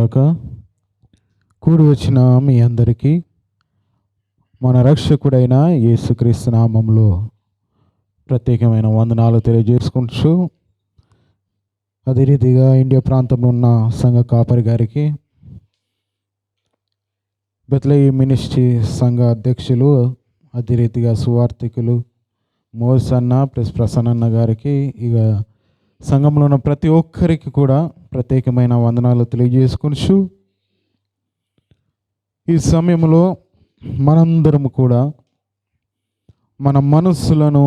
గాక. కూడి వచ్చిన మీ అందరికీ మన రక్షకుడైన యేసుక్రీస్తు నామములో ప్రత్యేకమైన వందనాలు తెలియజేసుకుంటూ, అదే రీతిగా ఇండియా ప్రాంతంలో ఉన్న సంఘ కాపరి గారికి, బెత్లెహేమ్ మినిస్ట్రీ సంఘ అధ్యక్షులు, అదే రీతిగా సువార్థికులు మోసన్న ప్లస్ ప్రసన్న గారికి, ఇక సంఘంలో ఉన్న ప్రతి ఒక్కరికి కూడా ప్రత్యేకమైన వందనాలు తెలియజేసుకుంటూ, ఈ సమయంలో మనందరం కూడా మన మనస్సులను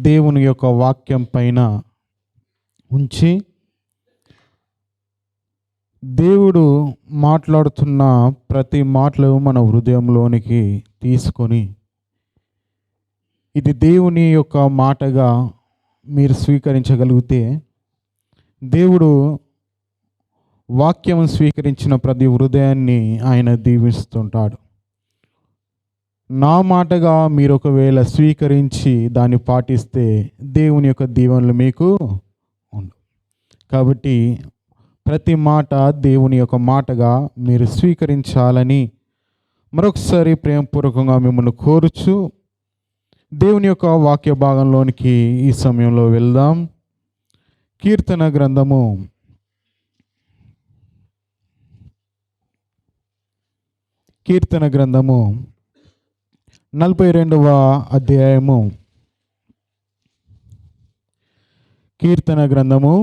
దేవుని యొక్క వాక్యం పైన ఉంచి, దేవుడు మాట్లాడుతున్న ప్రతి మాటలు మన హృదయంలోనికి తీసుకొని, ఇది దేవుని యొక్క మాటగా మీరు స్వీకరించగలిగితే, దేవుడు వాక్యం స్వీకరించిన ప్రతి హృదయాన్ని ఆయన దీవిస్తుంటాడు. నా మాటగా మీరు ఒకవేళ స్వీకరించి దాన్ని పాటిస్తే దేవుని యొక్క దీవెనలు మీకు ఉండవు. కాబట్టి ప్రతి మాట దేవుని యొక్క మాటగా మీరు స్వీకరించాలని మరొకసారి ప్రేమపూర్వకంగా మిమ్మల్ని కోరుచు, దేవుని యొక్క వాక్య భాగంలోనికి ఈ సమయంలో వెళ్దాం. కీర్తన గ్రంథము 42వ అధ్యాయము. కీర్తన గ్రంథము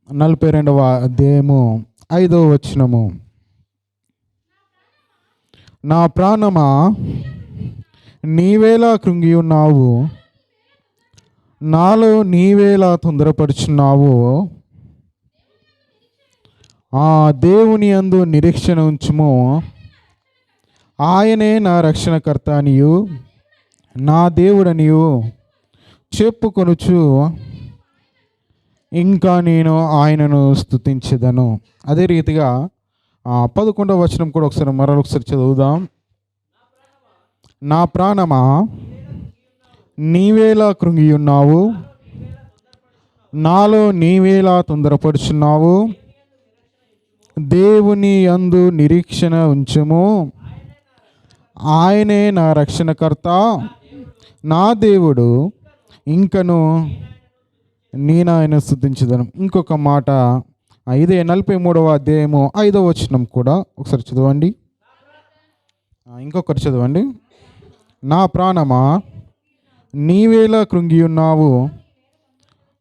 42వ అధ్యాయము 5వ వచనము. నా ప్రాణమా నీవేలా కృంగి ఉన్నావు, నాలో నీవేలా తొందరపడుచున్నావు. ఆ దేవుని యందు నిరీక్షణ ఉంచుము, ఆయనే నా రక్షణకర్త అనియు నా దేవుడనియు చెప్పుకొనుచు ఇంకా నేను ఆయనను స్తుతించెదను. అదే రీతిగా 11వ వచనం కూడా మరొకసారి చదువుదాం. నా ప్రాణమా నీవేలా కృంగి ఉన్నావు, నాలో నీవేలా తొందరపడుచున్నావు. దేవుని యందు నిరీక్షణ ఉంచుము, ఆయనే నా రక్షణకర్త నా దేవుడు, ఇంకను నేను ఆయన స్తుతించెదను. ఇంకొక మాట, 43వ అధ్యాయము 5వ వచనం కూడా ఒకసారి చదవండి. ఇంకొకటి చదవండి. నా ప్రాణమా నీవేలా కృంగి ఉన్నావు,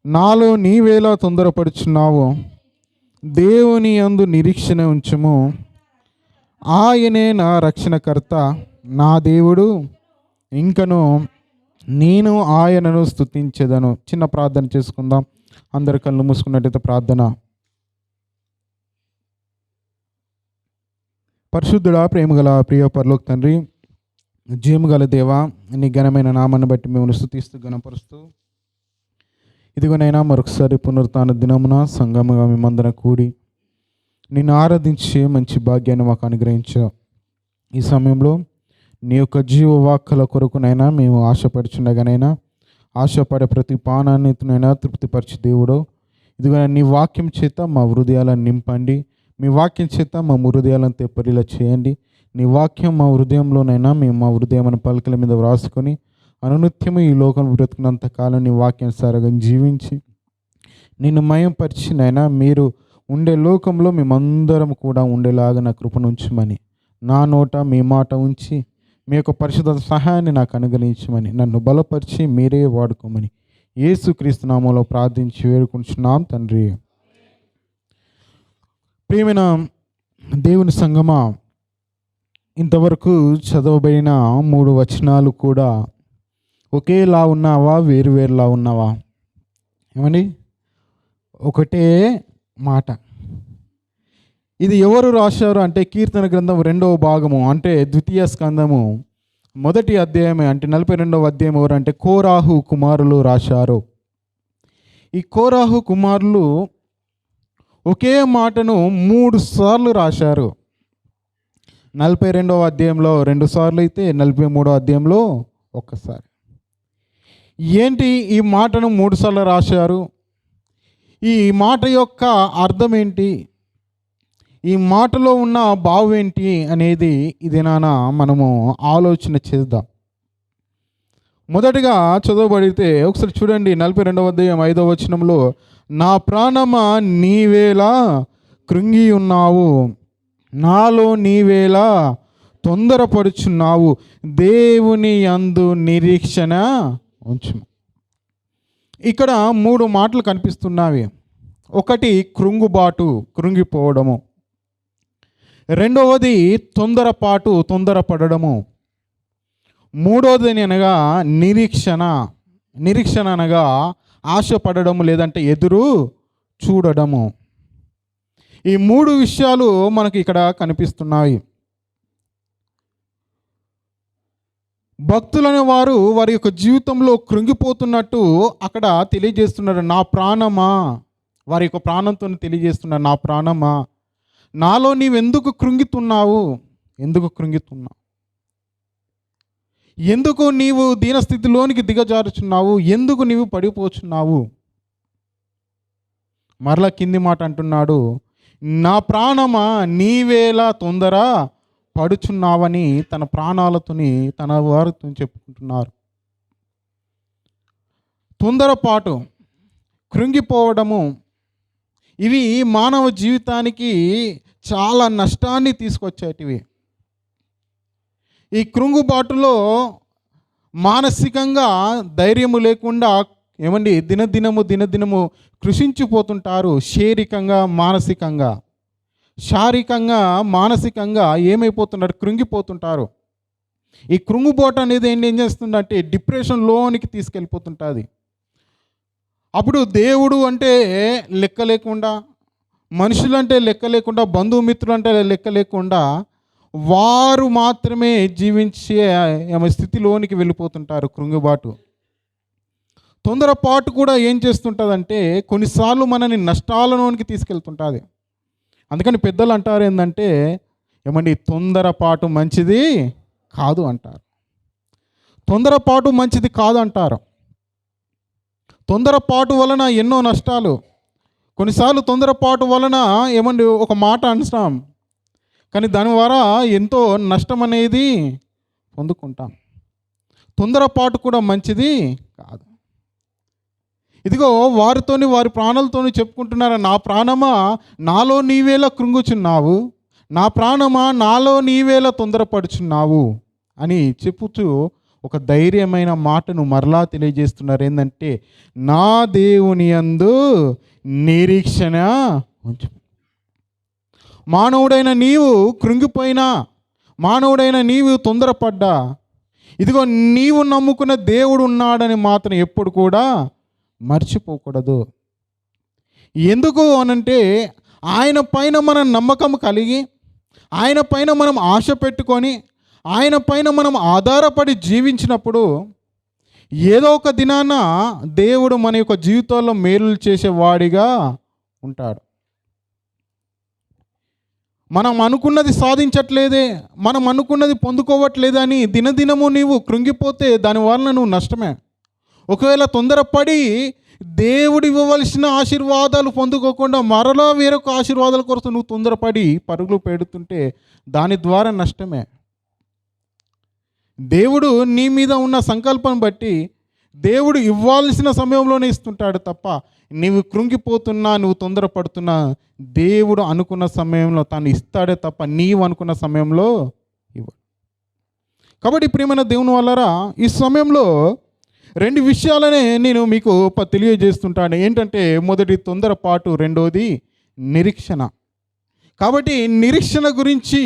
నాలో నీవేలా తొందరపడుచున్నావు. దేవుని యందు నిరీక్షణ ఉంచుము, ఆయనే నా రక్షణకర్త నా దేవుడు, ఇంకను నేను ఆయనను స్తుతించెదను. చిన్న ప్రార్థన చేసుకుందాం. అందరి కళ్ళు మూసుకున్నట్టయితే ప్రార్థన. పరిశుద్ధుడా, ప్రేమగల ప్రియ పరలోక తండ్రి, జీవముగల దేవా, నీ ఘనమైన నామాన్ని బట్టి మేము స్తుతిస్తూ గణపరుస్తూ, ఇదిగోనైనా మరొకసారి పునరుత్థాన దినమున సంఘముగా మేమందరం కూడి నిన్ను ఆరాధించే మంచి భాగ్యాన్ని మాకు అనుగ్రహించావు. ఈ సమయంలో నీ యొక్క జీవవాక్కుల కొరకునైనా మేము ఆశపడుచుండగానైనా, ఆశపడే ప్రతి పానాన్నినైనా తృప్తిపరిచి దేవుడు, ఇదిగో నీ వాక్యం చేత మా హృదయాలను నింపండి. మీ వాక్యం చేత మా హృదయాలను తెప్పరిలా చేయండి. నీ వాక్యం మా హృదయంలోనైనా మేము మా హృదయమైన పలకల మీద వ్రాసుకొని అనునిత్యము ఈ లోకం బ్రతుకున్నంత కాలం నీ వాక్యం సారగా జీవించి నిన్ను మయంపరిచినైనా మీరు ఉండే లోకంలో మేమందరం కూడా ఉండేలాగా నా కృపనుంచమని, నా నోట మీ మాట ఉంచి మీ యొక్క పరిశుద్ధ సహాయాన్ని నాకు అనుగ్రహించమని, నన్ను బలపరిచి మీరే వాడుకోమని యేసుక్రీస్తు నామములో ప్రార్థించి వేడుకుంటున్నాం తండ్రి. ప్రియమైన దేవుని సంగమా, ఇంతవరకు చదవబడిన 3 వచనాలు కూడా ఒకేలా ఉన్నావా, వేరువేరులా ఉన్నావా? ఏమండి? ఒకటే మాట. ఇది ఎవరు రాశారు అంటే, కీర్తన గ్రంథం 2వ భాగము అంటే ద్వితీయ స్కందము 1వ అధ్యాయమే, అంటే 42వ అధ్యాయం ఎవరు అంటే కోరాహు కుమారులు రాశారు. ఈ కోరాహు కుమారులు ఒకే మాటను 3 సార్లు రాశారు. 42వ అధ్యాయంలో 2 సార్లు అయితే 43వ అధ్యాయంలో ఒక్కసారి. ఏంటి ఈ మాటను 3 సార్లు రాశారు? ఈ మాట యొక్క అర్థం ఏంటి? ఈ మాటలో ఉన్న భావం ఏంటి అనేది ఇదేనా మనము ఆలోచన చేద్దాం. మొదటిగా చదవబడితే ఒకసారి చూడండి, 42వ అధ్యాయం 5వ వచనంలో, నా ప్రాణమా నీవేలా కృంగి ఉన్నావు, నాలో నీవేలా తొందరపడుచున్నావు, దేవుని యందు నిరీక్షణ ఉంచుము. ఇక్కడ 3 మాటలు కనిపిస్తున్నాయి. ఒకటి కృంగుబాటు, కృంగిపోవడము. రెండవది తొందరపాటు, తొందరపడము. మూడవది అనగా నిరీక్షణ. నిరీక్షణ అనగా ఆశపడము లేదంటే ఎదురు చూడడము. ఈ 3 విషయాలు మనకి ఇక్కడ కనిపిస్తున్నాయి. భక్తులనే వారు వారి యొక్క జీవితంలో కృంగిపోతున్నట్టు అక్కడ తెలియజేస్తున్నారు. నా ప్రాణమా, వారి యొక్క ప్రాణంతో తెలియజేస్తున్నారు, నా ప్రాణమా నాలో నీవెందుకు కృంగితున్నావు, ఎందుకు కృంగితున్నావు, ఎందుకు నీవు దీనస్థితిలోనికి దిగజారుచున్నావు, ఎందుకు నీవు పడిపోచున్నావు. మరలా కింది మాట అంటున్నాడు, నా ప్రాణమా నీవేలా తొందర పడుచున్నావని తన ప్రాణాలతోని తన వారితో చెప్పుకుంటున్నారు. తొందరపాటు, కృంగిపోవడము ఇవి మానవ జీవితానికి చాలా నష్టాన్ని తీసుకొచ్చేటివి. ఈ కృంగుబాటులో మానసికంగా ధైర్యము లేకుండా దినదినము కృషించిపోతుంటారు. శారీరకంగా మానసికంగా ఏమైపోతున్నారు, కృంగిపోతుంటారు. ఈ కృంగుబాటు అనేది ఏం చేస్తుందంటే డిప్రెషన్లోనికి తీసుకెళ్ళిపోతుంటుంది. అప్పుడు దేవుడు అంటే లెక్క లేకుండా, మనుషులంటే లెక్క లేకుండా, బంధుమిత్రులు అంటే లెక్క లేకుండా వారు మాత్రమే జీవించే స్థితిలోనికి వెళ్ళిపోతుంటారు. కృంగుబాటు, తొందరపాటు కూడా ఏం చేస్తుంటుందంటే కొన్నిసార్లు మనని నష్టాలలోనికి తీసుకెళ్తుంటుంది. అందుకని పెద్దలు అంటారు ఏంటంటే తొందరపాటు మంచిది కాదు అంటారు. తొందరపాటు మంచిది కాదు అంటారు. తొందరపాటు వలన ఎన్నో నష్టాలు. కొన్నిసార్లు తొందరపాటు వలన ఒక మాట అంటాం, కానీ దాని ద్వారా ఎంతో నష్టం అనేది పొందుకుంటాం. తొందరపాటు కూడా మంచిది కాదు. ఇదిగో వారి ప్రాణాలతోని చెప్పుకుంటున్నారు, నా ప్రాణమా నాలో నీవేలా కృంగుచున్నావు, నా ప్రాణమా నాలో నీవేలా తొందరపడుచున్నావు అని చెప్పుతూ ఒక ధైర్యమైన మాటను మరలా తెలియజేస్తున్నారు. ఏంటంటే నా దేవుని యందు నిరీక్షణ ఉంచు. మానవుడైన నీవు కృంగిపోయినా, మానవుడైన నీవు తొందరపడ్డా, ఇదిగో నీవు నమ్ముకున్న దేవుడు ఉన్నాడని మాత్రం ఎప్పుడు కూడా మర్చిపోకూడదు. ఎందుకు అనంటే ఆయన పైన మనం నమ్మకం కలిగి, ఆయన పైన మనం ఆశ పెట్టుకొని, ఆయన పైన మనం ఆధారపడి జీవించినప్పుడు ఏదో ఒక దినాన దేవుడు మన యొక్క జీవితాల్లో మేలులు చేసేవాడిగా ఉంటాడు. మనం అనుకున్నది సాధించట్లేదే, మనం అనుకున్నది పొందుకోవట్లేదని దినదినము నీవు కృంగిపోతే దానివల్ల నువ్వు నష్టమే. ఒకవేళ తొందరపడి దేవుడు ఇవ్వవలసిన ఆశీర్వాదాలు పొందుకోకుండా మరలా వేరొక ఆశీర్వాదాల కొరకు నువ్వు తొందరపడి పరుగులు పెడుతుంటే దాని ద్వారా నష్టమే. దేవుడు నీ మీద ఉన్న సంకల్పం బట్టి దేవుడు ఇవ్వాల్సిన సమయంలోనే ఇస్తుంటాడు తప్ప, నీవు కృంగిపోతున్నా, నువ్వు తొందరపడుతున్నా, దేవుడు అనుకున్న సమయంలో తాను ఇస్తాడే తప్ప నీవు అనుకున్న సమయంలో ఇవ్వడు. కాబట్టి ప్రియమైన దేవుని వల్లరా ఈ సమయంలో 2 విషయాలనే నేను మీకు తెలియజేస్తుంటాను. ఏంటంటే మొదటి తొందరపాటు, రెండోది నిరీక్షణ. కాబట్టి నిరీక్షణ గురించి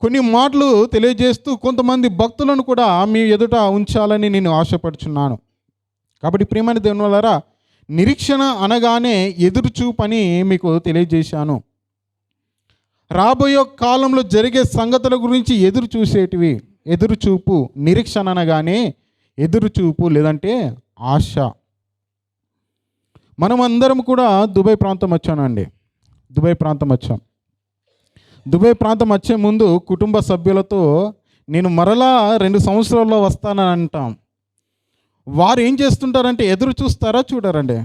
కొన్ని మాటలు తెలియజేస్తూ కొంతమంది భక్తులను కూడా మీ ఎదుట ఉంచాలని నేను ఆశపడుచున్నాను. కాబట్టి ప్రియమైన దేవుని వల్లరా నిరీక్షణ అనగానే ఎదురుచూపని మీకు తెలియజేశాను. రాబోయే కాలంలో జరిగే సంగతుల గురించి ఎదురుచూపు. నిరీక్షణ అనగానే ఎదురుచూపు లేదంటే ఆశ. మనం అందరం కూడా దుబాయ్ ప్రాంతం వచ్చాం. దుబాయ్ ప్రాంతం వచ్చే ముందు కుటుంబ సభ్యులతో నేను మరలా 2 సంవత్సరాల్లో వస్తానని అంటాం. వారు ఏం చేస్తుంటారంటే ఎదురు చూస్తారా చూడరండి,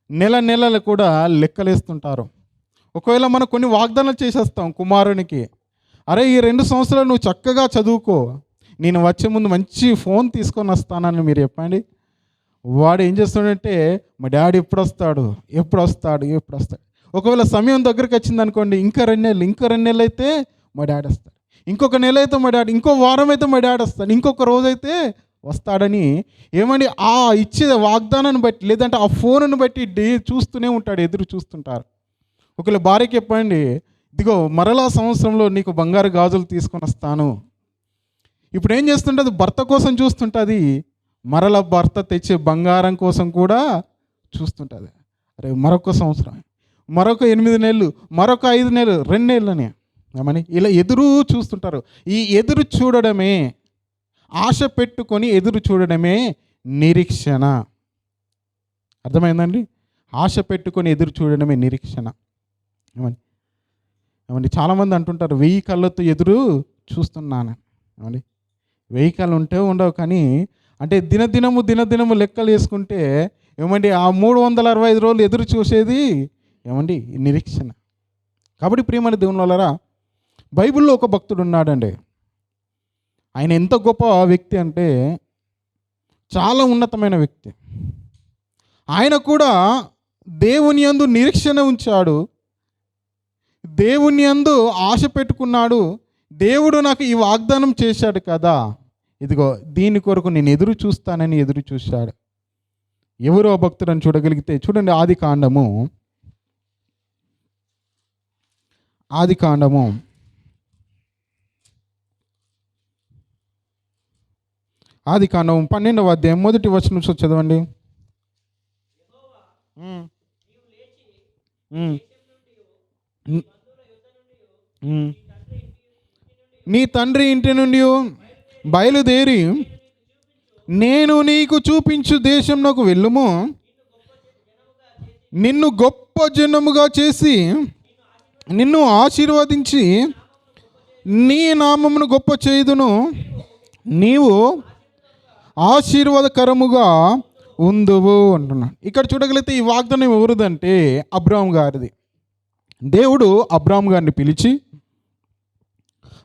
నెలలు కూడా లెక్కలేస్తుంటారు. ఒకవేళ మనం కొన్ని వాగ్దానాలు చేసేస్తాం కుమారునికి, అరే ఈ 2 సంవత్సరాలు నువ్వు చక్కగా చదువుకో, నేను వచ్చే ముందు మంచి ఫోన్ తీసుకొని వస్తానని మీరు చెప్పండి. వాడు ఏం చేస్తాడంటే, మా డాడీ ఎప్పుడు వస్తాడు ఎప్పుడు వస్తాడు ఎప్పుడు వస్తాడు. ఒకవేళ సమయం దగ్గరికి వచ్చింది అనుకోండి, ఇంకా 2 నెలలు అయితే మా డాడీ వస్తాడు, ఇంకొక నెల అయితే మా డాడీ, ఇంకో వారం అయితే మా డాడీ వస్తాడు, ఇంకొక రోజు అయితే వస్తాడని ఏమండి ఆ ఇచ్చే వాగ్దానాన్ని బట్టి లేదంటే ఆ ఫోన్ను బట్టి చూస్తూనే ఉంటాడు, ఎదురు చూస్తుంటారు. ఒకవేళ భార్యకి చెప్పండి, ఇదిగో మరలా సంవత్సరంలో నీకు బంగారు గాజులు తీసుకొని వస్తాను. ఇప్పుడు ఏం చేస్తుంటుంది, భర్త కోసం చూస్తుంటుంది, మరల భర్త తెచ్చే బంగారం కోసం కూడా చూస్తుంటుంది. అరే మరొక సంవత్సరం, మరొక 8 నెలలు, మరొక 5 నెలలు, 2 నెలలని ఏమని ఇలా ఎదురు చూస్తుంటారు. ఈ ఎదురు చూడడమే, ఆశ పెట్టుకొని ఎదురు చూడడమే నిరీక్షణ. అర్థమైందండి? ఆశ పెట్టుకొని ఎదురు చూడడమే నిరీక్షణ. ఏమండి చాలామంది అంటుంటారు 1000 కళ్ళతో ఎదురు చూస్తున్నాను. ఏమండి 1000 కళ్ళు ఉంటే ఉండవు, కానీ అంటే దినదినము లెక్కలు వేసుకుంటే ఏమండి ఆ 365 రోజులు ఎదురు చూసేది ఏమండి నిరీక్షణ. కాబట్టి ప్రియమైన దేవుని వల్లరా, బైబిల్లో ఒక భక్తుడు ఉన్నాడండి. ఆయన ఎంత గొప్ప వ్యక్తి అంటే చాలా ఉన్నతమైన వ్యక్తి. ఆయన కూడా దేవుని యందు నిరీక్షణ ఉంచాడు, దేవుని యందు ఆశ పెట్టుకున్నాడు. దేవుడు నాకు ఈ వాగ్దానం చేశాడు కదా, ఇదిగో దీని కొరకు నేను ఎదురు చూస్తానని ఎదురు చూశాడు. ఎవరో భక్తుడని చూడగలిగితే చూడండి, ఆది కాండము 12వ అధ్యాయం 1వ వచనం చదవండి. నీ తండ్రి ఇంటి నుండి బయలుదేరి నేను నీకు చూపించు దేశంలోకి వెళ్ళుము, నిన్ను గొప్ప జనముగా చేసి నిన్ను ఆశీర్వదించి నీ నామమును గొప్ప చేయుదును, నీవు ఆశీర్వాదకరముగా ఉందువు అంటున్నాడు. ఇక్కడ చూడగలిగితే ఈ వాగ్దానం ఎవరిదంటే అబ్రాహాము గారిది. దేవుడు అబ్రాహాము గారిని పిలిచి,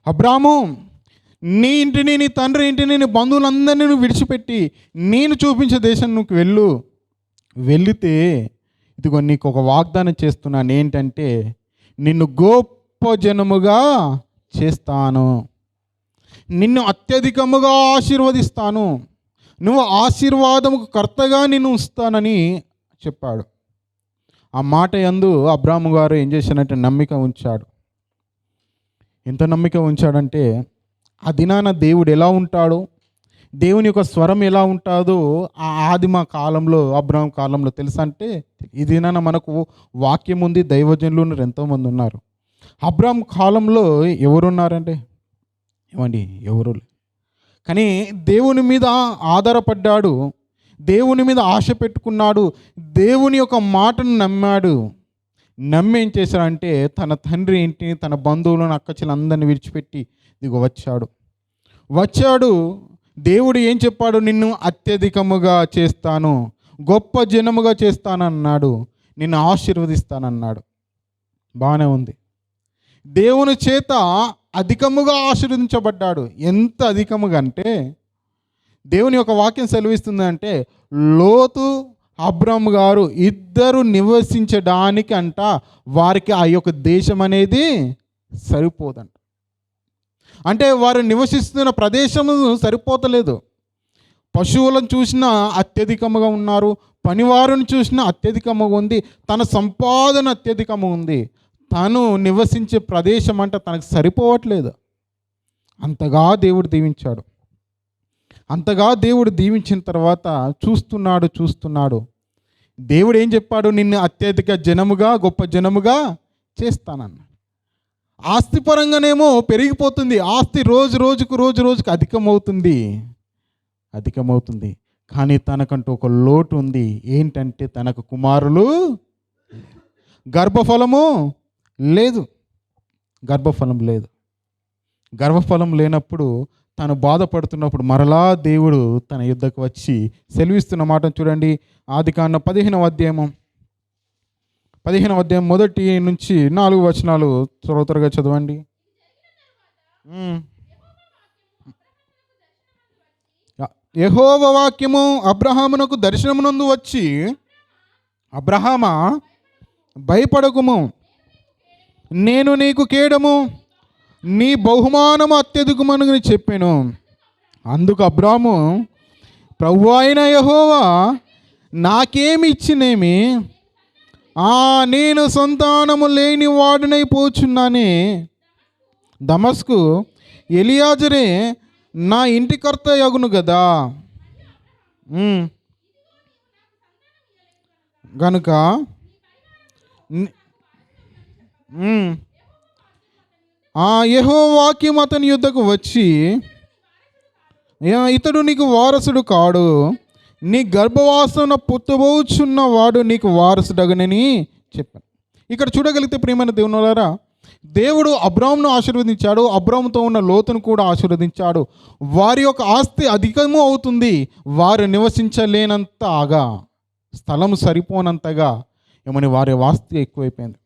అబ్రాహాము నీ ఇంటిని, నీ తండ్రి ఇంటిని, నీ బంధువులందరినీ నువ్వు విడిచిపెట్టి నేను చూపించే దేశం నువ్వు వెళితే ఇదిగో నీకు ఒక వాగ్దానం చేస్తున్నాను, ఏంటంటే నిన్ను గొప్ప జనముగా చేస్తాను, నిన్ను అత్యధికముగా ఆశీర్వదిస్తాను, నువ్వు ఆశీర్వాదముకు కర్తగా నిన్ను ఉంచుతానని చెప్పాడు. ఆ మాట యందు అబ్రాహాము గారు ఏం చేశానంటే నమ్మిక ఉంచాడు. ఎంత నమ్మిక ఉంచాడంటే ఆ దినాన దేవుడు ఎలా ఉంటాడో, దేవుని యొక్క స్వరం ఎలా ఉంటుందో ఆ ఆదిమ కాలంలో అబ్రాహాం కాలంలో తెలుసా అంటే, ఈ దినాన మనకు వాక్యం ఉంది, దైవజనులు ఎంతోమంది ఉన్నారు. అబ్రాహాం కాలంలో ఎవరున్నారంటే ఏమండి ఎవరు, కానీ దేవుని మీద ఆధారపడ్డాడు, దేవుని మీద ఆశ పెట్టుకున్నాడు, దేవుని యొక్క మాటను నమ్మాడు. నమ్మి ఏం చేశాడంటే తన తండ్రి ఇంటిని, తన బంధువులను, అక్కచెల్లందరినీ విడిచిపెట్టి ఇదిగో వచ్చాడు. దేవుడు ఏం చెప్పాడు, నిన్ను అత్యధికముగా చేస్తాను, గొప్ప జనముగా చేస్తానన్నాడు, నిన్ను ఆశీర్వదిస్తానన్నాడు. బాగానే ఉంది. దేవుని చేత అధికముగా ఆశీర్వదించబడ్డాడు. ఎంత అధికముగా అంటే దేవుని యొక్క వాక్యం సెలవిస్తుందంటే లోతు అబ్రాహాము గారు ఇద్దరు నివసించడానికి అంట వారికి ఆ యొక్క దేశం అనేది సరిపోదంట. అంటే వారు నివసిస్తున్న ప్రదేశము సరిపోతలేదు. పశువులను చూసినా అత్యధికముగా ఉన్నారు, పనివారుని చూసినా అత్యధికముగా ఉంది, తన సంపాదన అత్యధికముగా ఉంది, తను నివసించే ప్రదేశం అంటే తనకు సరిపోవట్లేదు. అంతగా దేవుడు దీవించాడు. అంతగా దేవుడు దీవించిన తర్వాత చూస్తున్నాడు. దేవుడు ఏం చెప్పాడు, నిన్ను అత్యధిక జనముగా, గొప్ప జనముగా చేస్తానన్న. ఆస్తి పరంగానేమో పెరిగిపోతుంది, ఆస్తి రోజుకు అధికమవుతుంది. కానీ తనకంటూ ఒక లోటు ఉంది. ఏంటంటే తనకు కుమారులు, గర్భఫలం లేదు. గర్భఫలం లేనప్పుడు తను బాధపడుతున్నప్పుడు మరలా దేవుడు తన యుద్ధకు వచ్చి సెలవిస్తున్న మాట చూడండి. ఆదికాండం 15వ అధ్యాయం 15వ అధ్యాయం మొదటి నుంచి 4 వచనాలు త్వరగా చదవండి. యెహోవా వాక్యము అబ్రహామునకు దర్శనమునందు వచ్చి, అబ్రహామా భయపడకుము, నేను నీకు కేడము, నీ బహుమానము అత్యధికమని చెప్పాను. అందుకు అబ్రాము, ప్రభువా అయిన యెహోవా నాకేమి ఇచ్చినేమి, నేను సంతానము లేని వాడినైపోచున్నానే. దమస్కు ఎలియాజరే నా ఇంటికర్త యగును కదా, గనుక యెహోవా వాక్యం అతని యుద్ధకు వచ్చి, ఇతడు నీకు వారసుడు కాడు, నీ గర్భవాసన పుట్టబోచున్న వాడు నీకు వారసుడగనని చెప్పాను. ఇక్కడ చూడగలిగితే ప్రియమైన దేవునులారా, దేవుడు అబ్రామును ఆశీర్వదించాడు, అబ్రాముతో ఉన్న లోతును కూడా ఆశీర్వదించాడు. వారి యొక్క ఆస్తి అధికము అవుతుంది, వారు నివసించలేనంతగా, స్థలం సరిపోనంతగా ఏమని వారి ఆస్తి ఎక్కువైపోయింది.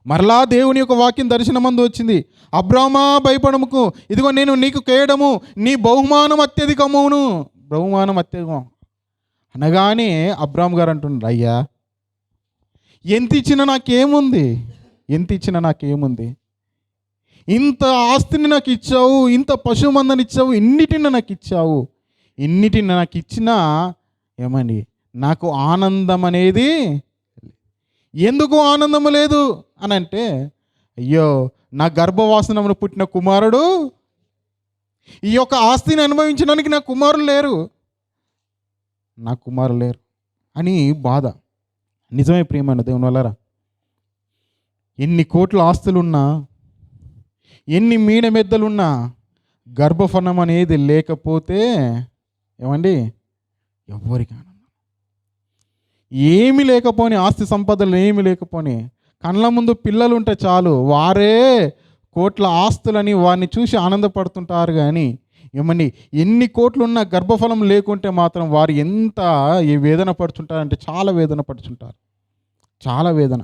మరలా దేవుని యొక్క వాక్యం దర్శనమందు వచ్చింది, అబ్రామా భయపడముకు, ఇదిగో నేను నీకు కేయడము, నీ బహుమానం అత్యధికమును. బహుమానం అత్యధికం అనగానే అబ్రామ్ గారు అంటున్నారు, అయ్యా ఎంత ఇచ్చినా నాకేముంది, ఎంత ఇచ్చినా నాకేముంది, ఇంత ఆస్తిని నాకు ఇచ్చావు, ఇంత పశుమందని ఇచ్చావు, ఇన్నిటిని నాకు ఇచ్చావు, ఇన్నిటిని నాకు ఇచ్చినా ఏమని నాకు ఆనందం అనేది ఎందుకు ఆనందము లేదు అని అంటే, అయ్యో నా గర్భవాసనమును పుట్టిన కుమారుడు, ఈ యొక్క ఆస్తిని అనుభవించడానికి నా కుమారులు లేరు అని బాధ. నిజమే ప్రియమైన దేవుని వల్లరా, ఎన్ని కోట్ల ఆస్తులున్నా, ఎన్ని మీడమెద్దలున్నా, గర్భఫలం అనేది లేకపోతే ఏమండి ఎవ్వరికి ఆనందం. ఏమి లేకపోని, ఆస్తి సంపదలు ఏమి లేకపోని, కళ్ళ ముందు పిల్లలు ఉంటే చాలు వారే కోట్ల ఆస్తులని వారిని చూసి ఆనందపడుతుంటారు. కానీ ఏమని ఎన్ని కోట్లున్నా గర్భఫలం లేకుంటే మాత్రం వారు ఎంత ఈ వేదన పడుతుంటారంటే చాలా వేదన పడుతుంటారు, చాలా వేదన.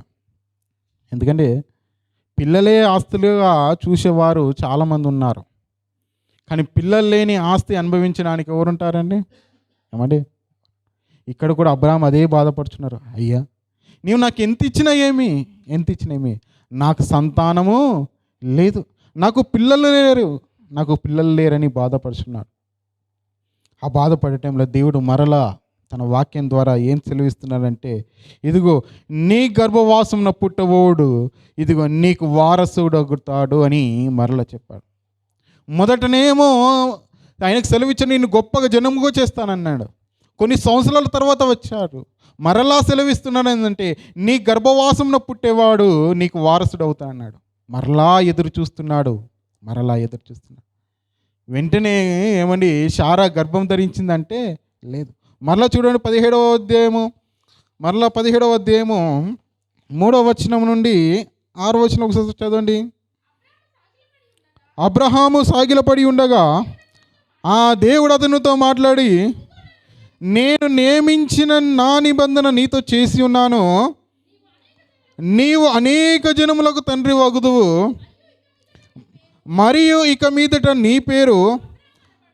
ఎందుకంటే పిల్లలే ఆస్తులుగా చూసేవారు చాలామంది ఉన్నారు, కానీ పిల్లలు లేని ఆస్తి అనుభవించడానికి ఎవరుంటారండి? ఏమండి ఇక్కడ కూడా అబ్రాహాం అదే బాధపడుతున్నారు, అయ్యా నీవు నాకు ఎంత ఇచ్చినా ఏమి, నాకు సంతానము లేదు, నాకు పిల్లలు లేరని బాధపడుతున్నాడు. ఆ బాధపడే టైంలో దేవుడు మరలా తన వాక్యం ద్వారా ఏం సెలవిస్తున్నాడంటే, ఇదిగో నీ గర్భవాసమున పుట్టబోడు, ఇదిగో నీకు వారసుడు అగుతాడు అని మరలా చెప్పాడు. మొదటనేమో ఆయనకు సెలవిచ్చి నిన్ను గొప్పగా జనముగా చేస్తానన్నాడు. కొన్ని సంవత్సరాల తర్వాత వచ్చాడు, మరలా సెలవిస్తున్నాడు ఏంటంటే నీ గర్భవాసమున పుట్టేవాడు నీకు వారసుడు అవుతా అన్నాడు. మరలా ఎదురు చూస్తున్నాడు. వెంటనే ఏమండి శారా గర్భం ధరించిందంటే లేదు. మరలా చూడండి 17వ అధ్యాయము 3వ వచనం నుండి 6వ వచనం ఒకసారి చదవండి. అబ్రహాము సాగిలపడి ఉండగా ఆ దేవుడు అతనితో మాట్లాడి, నేను నియమించిన నా నిబంధన నీతో చేసి ఉన్నాను, నీవు అనేక జనములకు తండ్రి వగుదువు, మరియు ఇక మీదట నీ పేరు